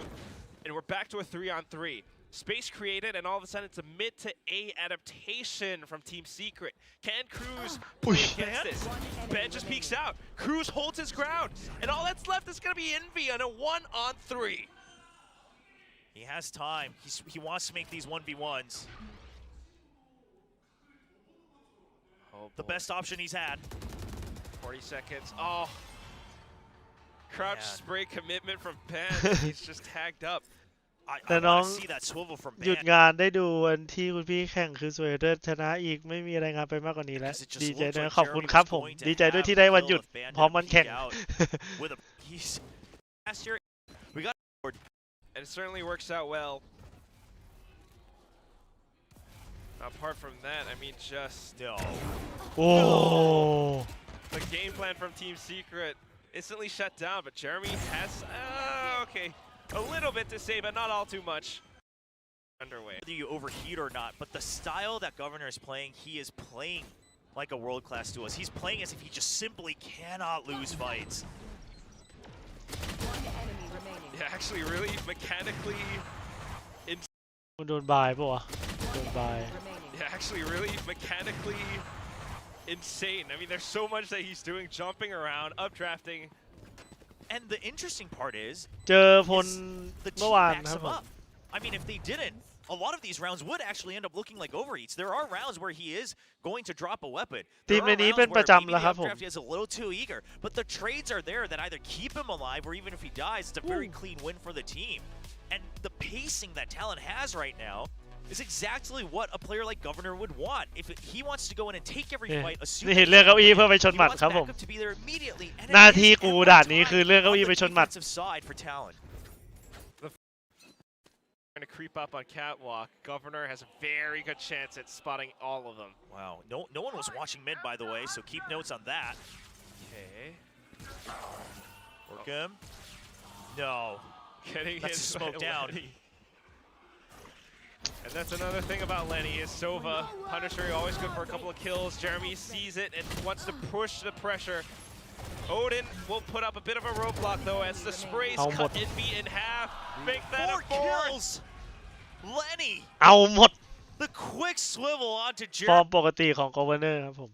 Speaker 3: and we're back to a 3-on-3. Space created, and all of a sudden it's a mid to A adaptation from Team Secret. Can Crws play against this? Ben just peeks out. Crws holds his ground, and all that's left is going to be Envy on a 1-on-3.
Speaker 1: He has time. He wants to make these 1v1s.
Speaker 3: Oh,
Speaker 1: The best option he's had.
Speaker 3: 40 seconds. Oh. Crouch
Speaker 1: Man.
Speaker 3: spray commitment from Ben. He's just tagged up.
Speaker 1: I
Speaker 2: แต่
Speaker 1: want
Speaker 2: น้อง
Speaker 1: to see that swivel from
Speaker 2: หยุด
Speaker 1: Ban.
Speaker 2: งานได้ดูวันที่คุณพี่แข่งคือสวยเดอร์ชนะอีกไม่มีอะไรงานไปมากกว่านี้แล้ว
Speaker 1: Because it just
Speaker 2: ดีใจ
Speaker 1: looks
Speaker 2: ด้วย
Speaker 1: like
Speaker 2: ขอบคุณ
Speaker 1: Jeremy
Speaker 2: ครับ
Speaker 1: was
Speaker 2: ผม
Speaker 1: going to
Speaker 2: ดีใจด้วย
Speaker 1: have
Speaker 2: ที่ได้วัน
Speaker 1: the
Speaker 2: หยุด
Speaker 1: will if Ban
Speaker 2: พร้อม
Speaker 1: didn't
Speaker 2: วันแข่ง
Speaker 1: peek out with a piece. Last year, we got
Speaker 3: And it certainly works out well. Apart from that, I mean, just
Speaker 1: no.
Speaker 2: โอ้
Speaker 3: the game plan from Team Secret instantly shut down, but Jeremy has, okay, a little bit to say, but not all too much. Underway.
Speaker 1: Whether you overheat or not, but the style that Governor is playing, he is playing like a world-class duelist. He's playing as if he just simply cannot lose fights.
Speaker 3: Yeah, actually, really mechanically,
Speaker 2: มันโดนบายปะวะโดนบาย
Speaker 3: yeah, actually, really mechanically insane. I mean, there's so much that he's doing, jumping around, updrafting.
Speaker 1: And the interesting part is,
Speaker 2: เจอพล
Speaker 1: the
Speaker 2: เมื่
Speaker 1: team
Speaker 2: อวาน
Speaker 1: backs
Speaker 2: ครับ
Speaker 1: him
Speaker 2: ผม
Speaker 1: up. I mean, if they didn't, a lot of these rounds would actually end up looking like overeats. There are rounds where he is going to drop a weapon.
Speaker 2: ที
Speaker 1: There
Speaker 2: ม
Speaker 1: are
Speaker 2: ในนี้
Speaker 1: rounds
Speaker 2: เป็นประ
Speaker 1: where
Speaker 2: จำ
Speaker 1: maybe
Speaker 2: แล้ว
Speaker 1: the
Speaker 2: ครับผม
Speaker 1: updraft is a little too eager, but the trades are there that either keep him alive or even if he dies, it's a very clean win for the team. And the pacing that Talent has right now, is exactly what a player like Governor would want. If he wants to go in and take every fight,
Speaker 2: นี่เห็นเรื่องเก้าอี้เพื่อไปชนหมัดครับผม
Speaker 1: to be there immediately.
Speaker 2: หน้าที่กูด่านนี้คือเรื่องเก้าอี้ไปชนหมัด
Speaker 1: side for Talon.
Speaker 3: Trying to creep up on catwalk. Governor has a very good chance at spotting all of them.
Speaker 1: Wow, no one was watching mid, by the way, so keep notes on that.
Speaker 3: Okay.
Speaker 1: Work him. No.
Speaker 3: Getting
Speaker 1: That's
Speaker 3: hit
Speaker 1: smoked
Speaker 3: by
Speaker 1: down.
Speaker 3: Lenny. And that's another thing about Lenny is Sova. Punisher always good for a couple of kills. Jeremy sees it and wants to push the pressure. Odin will put up a bit of a roadblock though as the sprays cut Envy in half. Make that
Speaker 1: 4
Speaker 3: a 4.
Speaker 1: kills! Lenny!
Speaker 2: เอาหมด
Speaker 1: The quick swivel onto
Speaker 2: ฟอร์ม
Speaker 1: Jeremy.
Speaker 2: ปกติของ Governor ครับผม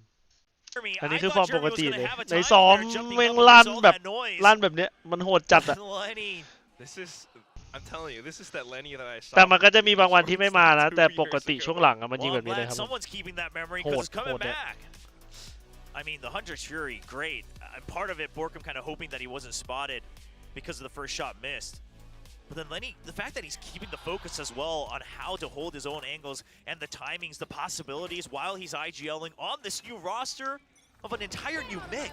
Speaker 2: อันนี้
Speaker 1: I
Speaker 2: คือฟอร์
Speaker 1: thought
Speaker 2: มปก
Speaker 1: Jeremy was
Speaker 2: ติ
Speaker 1: gonna
Speaker 2: เลย
Speaker 1: have a
Speaker 2: ใน
Speaker 1: time
Speaker 2: ซ้อม
Speaker 1: there, jumping
Speaker 2: แม่ง
Speaker 1: up with
Speaker 2: ลั่น
Speaker 1: all
Speaker 2: แบบ
Speaker 1: that noise.
Speaker 2: ลั่นแบบเนี้ยมันโหดจัดอะ
Speaker 1: Lenny.
Speaker 3: This is, I'm telling you, this is that Lenny that I saw.
Speaker 2: แต่มันก็จะมีบางวันที่ไม่มานะแต่ปกติช่วงหลังอะมันยิง
Speaker 1: Well,
Speaker 2: แบบนี้เลย
Speaker 1: I'm
Speaker 2: ครับ
Speaker 1: glad
Speaker 2: ผม
Speaker 1: someone's keeping that memory because it's coming
Speaker 2: Hold it.
Speaker 1: back. I mean, the Hunter's Fury, great. Part of it, Borkum kind of hoping that he wasn't spotted because of the first shot missed. But then Lenny, the fact that he's keeping the focus as well on how to hold his own angles and the timings, the possibilities while he's IGLing on this new roster of an entire new mix.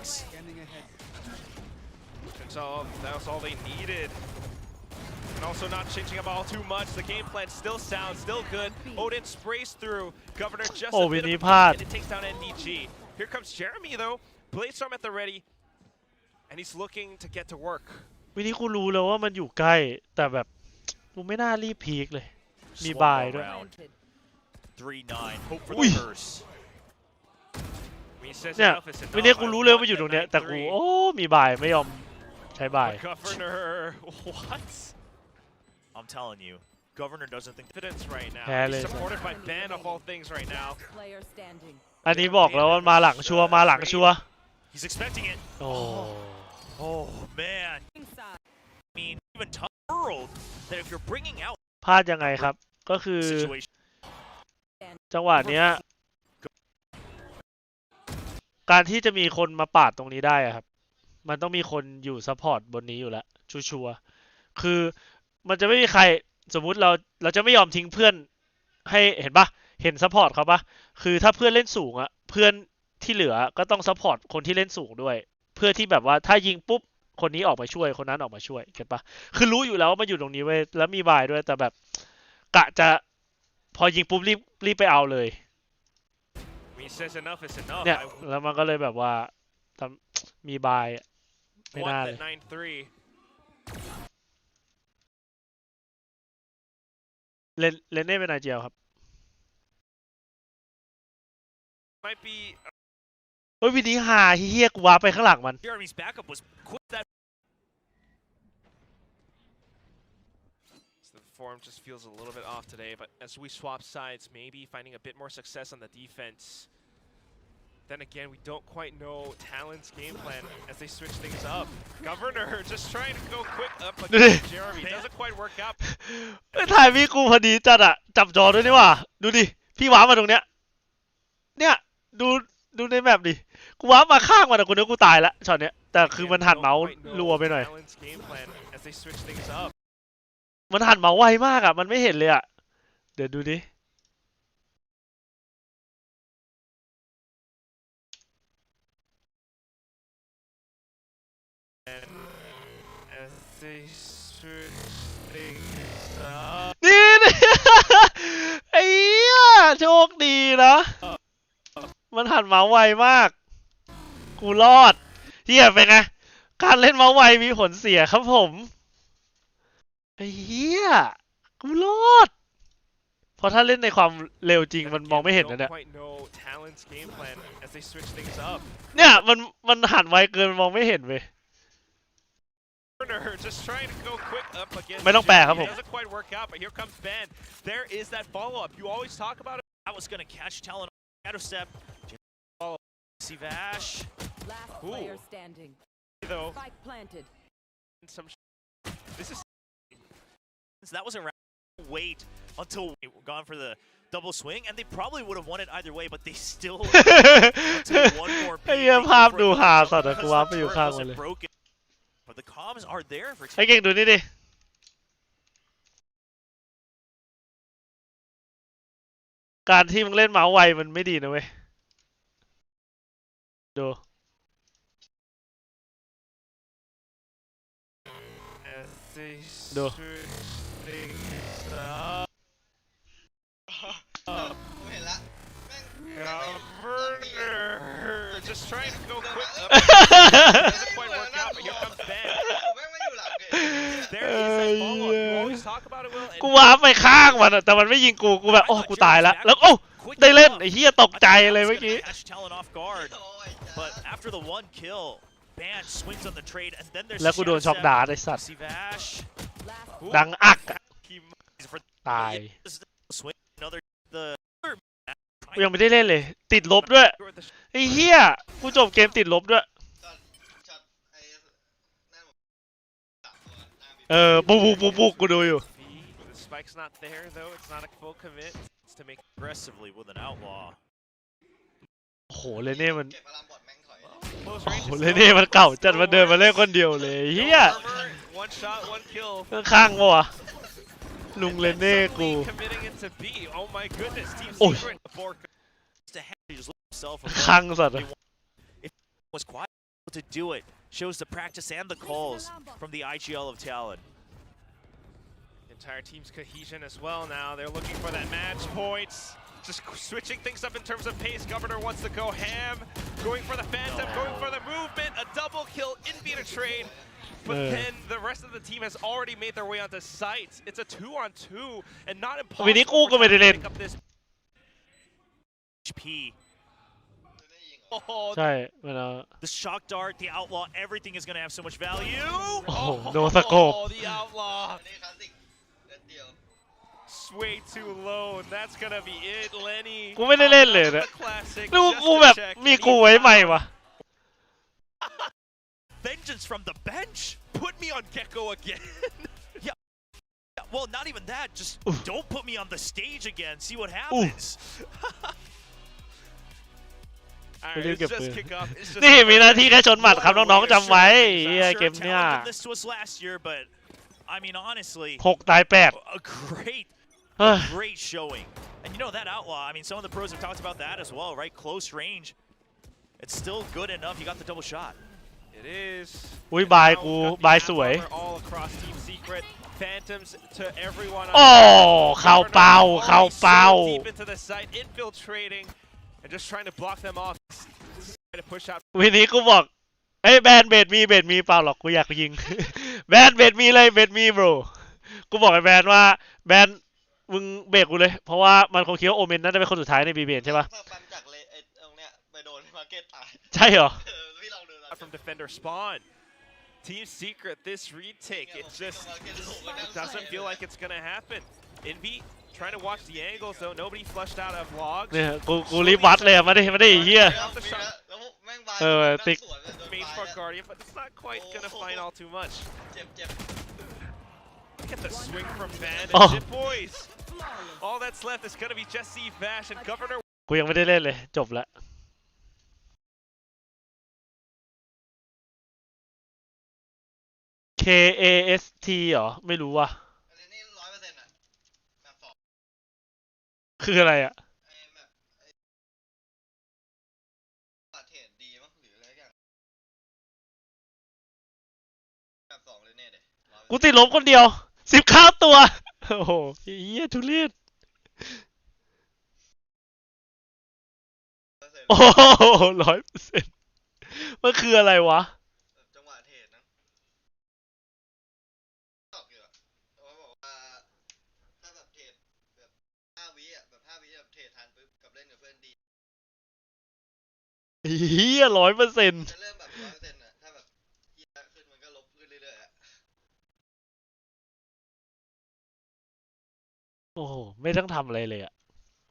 Speaker 3: That was all they needed. And also not changing up all too much. The game plan still sound, still good. Odin sprays through. Governor just a bit of a lead, and it takes down NDG. Here comes Jeremy though. Bladestorm at the ready. And he's looking to get to work.
Speaker 2: วินี้กูรู้แล้วว่ามันอยู่ใกล้แต่แบบกูไม่น่ารีบพีคเลยมีบายด้วย
Speaker 1: 3-9. Hope for
Speaker 2: Ui.
Speaker 1: the curse.
Speaker 2: เนี่ย วินี้กูรู้เลยว่ามันอยู่ตรงเนี้ยแต่กูโอ้มีบายไม่ยอมใช้บาย
Speaker 3: Governor, what?
Speaker 1: I'm telling you, Governor doesn't think
Speaker 3: Confidence right now.
Speaker 2: Yeah,
Speaker 3: He's
Speaker 2: listen.
Speaker 3: supported by Ban of all things right now.
Speaker 2: อันนี้บอกแล้วว่ามาหลังชัวร์มาหลังชัวร์
Speaker 1: he's expecting it.
Speaker 2: โอ้
Speaker 1: Oh man. I mean, even tough world that if you're bringing out
Speaker 2: พลาดยังไงครับก็คือ
Speaker 1: situation.
Speaker 2: จังหวะเนี้ยการที่จะมีคนมาปาดตรงนี้ได้อะครับมันต้องมีคนอยู่ซัพพอร์ตบนนี้อยู่แล้วชัวร์ๆคือมันจะไม่มีใครสมมุติเราจะไม่ยอมทิ้งเพื่อนให้เห็นปะเห็นซัพพอร์ตเขาปะคือถ้าเพื่อนเล่นสูงอะเพื่อนที่เหลือก็ต้องซัพพอร์ตคนที่เล่นสูงด้วยเพื่อที่แบบว่าถ้ายิงปุ๊บคนนี้ออกมาช่วยคนนั้นออกมาช่วยเห็นปะคือรู้อยู่แล้วว่ามันอยู่ตรงนี้เว้ยแล้วมีบายด้วยแต่แบบกะจะพอยิงปุ๊บรีบไปเอาเลย
Speaker 3: He says enough is enough.
Speaker 2: เนี่ยแล้วมันก็เลยแบบว่ามีบายไม่น่าเลย เล่นได้เป็นไอเจียวครับ
Speaker 3: Might be
Speaker 2: เฮ้ยวิธีหาเฮี้ยกูว้าไปข้างหลังมัน
Speaker 1: Jeremy's backup was quick. That
Speaker 3: the form just feels a little bit off today, but as we swap sides, maybe finding a bit more success on the defense. Then again, we don't quite know Talon's game plan as they switch things up. Governor just trying to go quick up against Jeremy. Doesn't quite work out.
Speaker 2: ถ่ายพี่กูพอดีจัดอะจับจอด้วยนี่ว่าดูดิพี่ว้ามาตรงเนี้ยเนี่ยดูในแมปดิกูว้ามาข้างมันแต่กูนึกกูตายละช็อตเนี้ยแต่คือมันหันเมาส์รัวไปหน่อย
Speaker 3: Talon's game plan as they switch things up.
Speaker 2: มันหันเมาส์ไวมากอะมันไม่เห็นเลยอะเดี๋ยวดูดิ
Speaker 3: And as they switch things up.
Speaker 2: นี่ ไอ้เหี้ยโชคดีนะมันหันเมาส์ไวมากกูรอดเหี้ยเป็นไงการเล่นเมาส์ไวมีผลเสียครับผมไอ้เหี้ยกูรอดเพราะถ้าเล่นในความเร็วจริงมันมองไม่เห็นนะเนี่ย เนี่ยมันหันไวเกินมองไม่เห็นเว้ย
Speaker 3: Just trying to go quick up against
Speaker 2: ไม่ต้องแปลครับผม
Speaker 3: doesn't quite work out, but here comes Ben. There is that follow-up. You always talk about it.
Speaker 1: was going to catch Talon on the shadow step. See Vash.
Speaker 5: Last player standing.
Speaker 3: Though
Speaker 5: Spike planted.
Speaker 3: some this is
Speaker 1: So that was a round. Wait until we were gone for the double swing, and they probably would have won it either way, but they still took one more
Speaker 2: ไอ้เหี้ยภาพดูหาสัตว์อะกูว้าไปอยู่ข้างมันเลย
Speaker 1: broken. But the comms are there for
Speaker 2: ไอ้เก่งดูนี่ดิ การที่มึงเล่นเมาส์ไวมันไม่ดีนะเว้ยดูดู
Speaker 6: เห็นละแม่ง
Speaker 3: Governor just trying to go quick up. Doesn't quite work out, but here comes Ben.
Speaker 6: แม่งไม่อยู่หลังเลย
Speaker 3: There is that follow-up. You always talk about it, Will.
Speaker 2: กูว้าไปข้างมันอะแต่มันไม่ยิงกูกูแบบโอ้กูตายแล้วแล้วโอ้ได้เล่นไอ้เหี้ยตกใจเลยเมื่อกี้
Speaker 1: Catch Talon off guard,
Speaker 6: โอ้ย
Speaker 1: but after the one kill, Ban swings on the trade, and then there's
Speaker 2: แล้วกูโดนช็อกดาร์ไอ้สัตว์
Speaker 1: See Vash.
Speaker 5: Last
Speaker 2: ดังอักอะ
Speaker 1: For
Speaker 2: ตาย
Speaker 1: swing another the
Speaker 2: กูยังไม่ได้เล่นเลยติดลบด้วยไอ้เหี้ยกูจบเกมติดลบด้วย
Speaker 6: ช็อตไอ้นั่นผมสามตัวหน้าบี
Speaker 2: ปุกกูดูอยู่
Speaker 3: The spike's not there, though. It's not a full commit.
Speaker 1: It's to make aggressively with an outlaw.
Speaker 2: โอ้โหเลเน่มัน
Speaker 6: เก็บอารามบอดแม่งถอย
Speaker 3: Close
Speaker 2: โอ้
Speaker 3: range
Speaker 2: โห
Speaker 3: is
Speaker 2: เล
Speaker 3: still
Speaker 2: เน่มัน
Speaker 3: on.
Speaker 2: เก่าจัดมาเดินมาเล่นคนเดียวเลยเฮีย
Speaker 3: Armor, one shot, one kill.
Speaker 2: ข้างๆปะวะลุงเลเน่กู
Speaker 3: Suddenly committing it to B. Oh my goodness, Team
Speaker 2: Oh.
Speaker 3: Secret. Before
Speaker 1: To have to just look himself
Speaker 2: ข้างสัตว์อะ
Speaker 1: was quite able to do it. Shows the practice and the calls from the IGL of Talon.
Speaker 3: entire team's cohesion as well now. They're looking for that match points. Just switching things up in terms of pace. Governor wants to go ham. Going for the Phantom, going for the movement. A double kill in Vita trade. But then the rest of the team has already made their way onto site. It's a 2-on-2 and not impossible
Speaker 2: วันนี้กู
Speaker 3: for
Speaker 2: ก็ไม่
Speaker 3: Talon
Speaker 2: ได้
Speaker 3: to
Speaker 2: เล่น
Speaker 3: pick up this.
Speaker 1: HP.
Speaker 3: โอ้โห
Speaker 2: ใช่มันเอา
Speaker 1: The shock dart, the outlaw, everything is going to have so much value.
Speaker 2: โอ้โหโดนสโคป
Speaker 3: The outlaw.
Speaker 6: อันนี้คลาสสิกเด็ดเดียว
Speaker 3: Way too low. That's gonna be it, Lenny.
Speaker 2: กูไม่ได้เล่นเลยนะ
Speaker 3: The classic.
Speaker 2: แล้ว
Speaker 3: just
Speaker 2: กู
Speaker 3: to
Speaker 2: แบบ
Speaker 3: check.
Speaker 2: มีกูไว้ใหม่วะ
Speaker 1: Vengeance from the bench.
Speaker 3: Put me on Gecko again.
Speaker 1: Yeah, well, not even that. Just
Speaker 2: Oof.
Speaker 1: don't put me on the stage again. See what happens.
Speaker 3: Alright, it's just kick off. It's just
Speaker 2: นี่มีหน้าที่แค่ชนหมัด
Speaker 3: What
Speaker 2: ครับ
Speaker 3: a
Speaker 2: น้อง
Speaker 3: way
Speaker 2: ๆ
Speaker 3: to
Speaker 2: จำไว้
Speaker 3: shut
Speaker 2: เหี้ย
Speaker 1: Sure,
Speaker 2: เกมเนี้ย
Speaker 1: Talon did this to us last year, but I mean, honestly,
Speaker 2: 6 ตาย 8
Speaker 1: a great
Speaker 2: เฮ้ย
Speaker 1: great showing. And you know that outlaw, I mean, some of the pros have talked about that as well, right? Close range. It's still good enough. You got the double shot.
Speaker 3: It is.
Speaker 2: อุ้ยบายกู
Speaker 3: Got the
Speaker 2: บาย
Speaker 3: half
Speaker 2: สวย
Speaker 3: armor all across Team Secret. Phantoms to everyone.
Speaker 2: โอ้เข้าเป้าเข้าเป้า
Speaker 3: So deep into the site, infiltrating and just trying to block them off. Trying to push out.
Speaker 2: วันนี้กูบอกเอ้ยแบนเบดมีเปล่าหรอกกูอยากยิง แบนเบดมีเลยเบดมี bro กูบอกไอ้แบนว่าแบนมึงเบรกกูเลยเพราะว่ามันคงคิดว่าโอเมนน่าจะเป็นคนสุดท้ายในบีเบนใช่ปะ
Speaker 6: ถ้าปั๊มจากเลไอ้ตรงเนี้ยไปโดนมาร์เก็ตตาย
Speaker 2: ใช่เหรอ
Speaker 6: พี่ลองดูนะ
Speaker 3: From defender spawn. Team Secret, this retake, it just doesn't feel like it's gonna happen. Envy trying to watch the angles though. Nobody flushed out of logs.
Speaker 2: เนี่ยกูรีบวัดเลยอะมาดิไอ้เหี้ย
Speaker 6: แล้วแม่งบาย
Speaker 2: ติ๊ก
Speaker 6: สวนเลยโดน
Speaker 3: Main
Speaker 6: บาย
Speaker 3: for Guardian, but it's not quite gonna find all too much.
Speaker 6: เจ็บเจ็บ
Speaker 3: Look at the swing from Van
Speaker 2: Oh.
Speaker 3: and Zip Boys. All that's left is gonna be Jesse Vash and Governor.
Speaker 2: กูยังไม่ได้เล่นเลยจบละ KAST เหรอไม่รู้ว่ะ
Speaker 6: อันนี้100%อ่ะแมปสอง
Speaker 2: คืออะไรอ่ะ
Speaker 6: ไอ้แมปไอ้ปาเทรดดีมั้งหรืออะไรอย่างแมปสองเลยเนี่ยเด็
Speaker 2: กูติดลบคนเดียว19 ตัว โอ้โหเหี้ยทุเรศโอ้โห100%มันคืออะไรวะ
Speaker 6: จังหวะเทรดนะตอบอยู่อะแต่ว่าบอกว่าถ้าแบบเทรดแบบ5 วิอ่ะแบบ5 วิแบบเทรดทันปุ๊บกับเล่นกับเพื่อนดี
Speaker 2: เหี้ย100%
Speaker 6: จะเริ่มแบบ100%อ่ะถ้าแบบเฮียขึ้นมันก็ลบขึ้นเรื่อยๆอ่ะ
Speaker 2: โอ้โหไม่ต้องทำอะไรเลยอ่ะ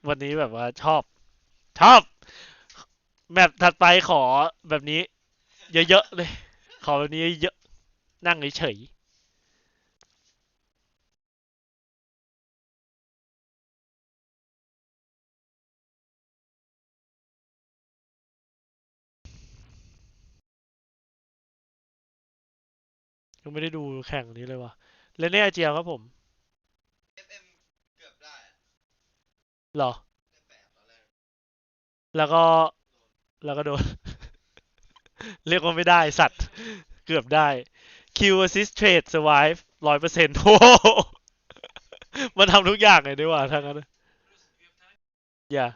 Speaker 2: วันนี้แบบว่าชอบแมตช์ถัดไปขอแบบนี้เยอะๆเลยขอแบบนี้เยอะนั่งเฉยๆยังไม่ได้ดูแข่งนี้เลยว่ะเลนเน่อาเจียครับผม
Speaker 6: FM เกือบได้อะ
Speaker 2: เหรอ
Speaker 6: ได้
Speaker 2: แล้วก็โดน เรียกว่าไม่ได้สัตว์เกือบได้ Q assist trade survive 100%โอ้โหมันทำทุกอย่างเลยด้วยว่ะทั้งนั้นอย่า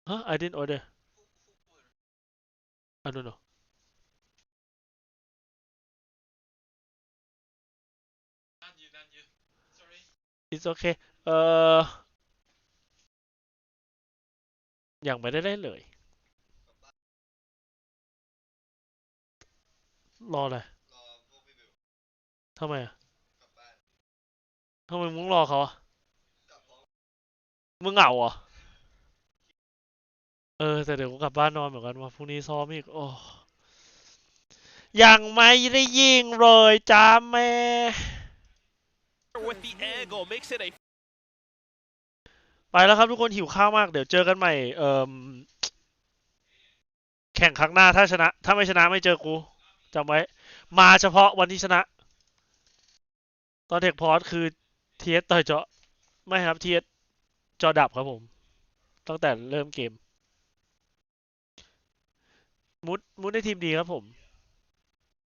Speaker 2: ฮะ I didn't order I don't know it's okay ยังไม่ได้เล่นเลยรอเลย
Speaker 6: รอพวกพี่บิว
Speaker 2: ทำไมอ่ะ
Speaker 6: กลับบ้าน
Speaker 2: ทำไมมึงรอเขาอ่ะ
Speaker 6: กลับพร้อม
Speaker 2: มึงเหงาเหรอแต่เดี๋ยวกูกลับบ้านนอนเหมือนกันว่ะพรุ่งนี้ซ้อมอีกโอ้ยังไม่ได้ยิงเลยจ้าแม่
Speaker 3: with the angle makes it a
Speaker 2: ไปแล้วครับทุกคนหิวข้าวมากเดี๋ยวเจอกันใหม่แข่งครั้งหน้าถ้าชนะถ้าไม่ชนะไม่เจอกูจำไว้มาเฉพาะวันที่ชนะตอนเทคพอร์ตคือเทียต่อยจอไม่ครับเทียจอดับครับผมตั้งแต่เริ่มเกมมุดในทีมดีครับผม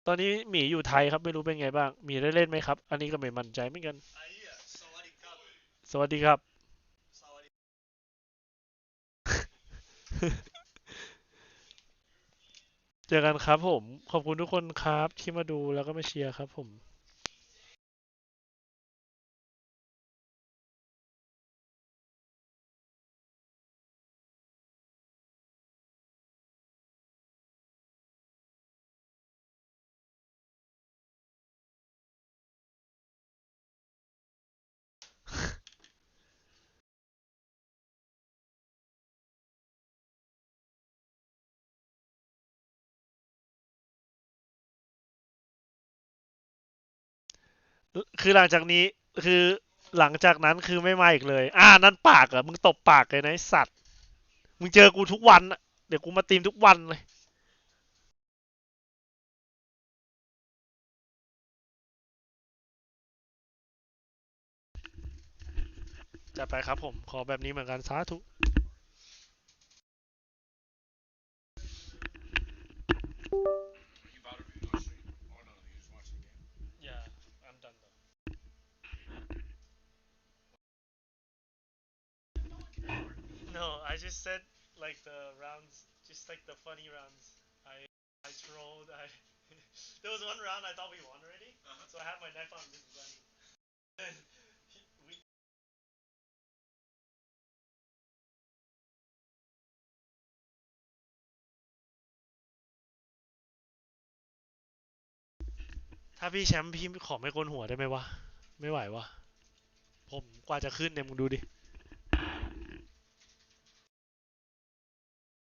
Speaker 2: ตอนนี้หมีอยู่ไทยครับไม่รู้เป็นไงบ้างหมีได้เล่นไหมครับอันนี้ก็ไม่มั่นใจเหมือนกัน
Speaker 6: ไอ้เหี้ยสวัสดีครับ
Speaker 2: สวัสดีครับ
Speaker 6: สวัสดี
Speaker 2: เจอกันครับผมขอบคุณทุกคนครับที่มาดูแล้วก็มาเชียร์ครับผมคือหลังจากนี้คือหลังจากนั้นคือไม่มาอีกเลยนั่นปากเหรอมึงตบปากเลยนะไอ้สัตว์มึงเจอกูทุกวันอะเดี๋ยวกูมาตีมทุกวันเลยจะไปครับผมขอแบบนี้เหมือนกันสาธุ Yeah I'm done though No I just said like the rounds just like the funny rounds I trolled there was one round I thought we won already so I had my knife on just running we ถ้าพี่แชมป์พี่ขอไม่โกนหัวได้ไหมวะไม่ไหววะผมกว่าจะขึ้นเนี่ยมึงดูดิ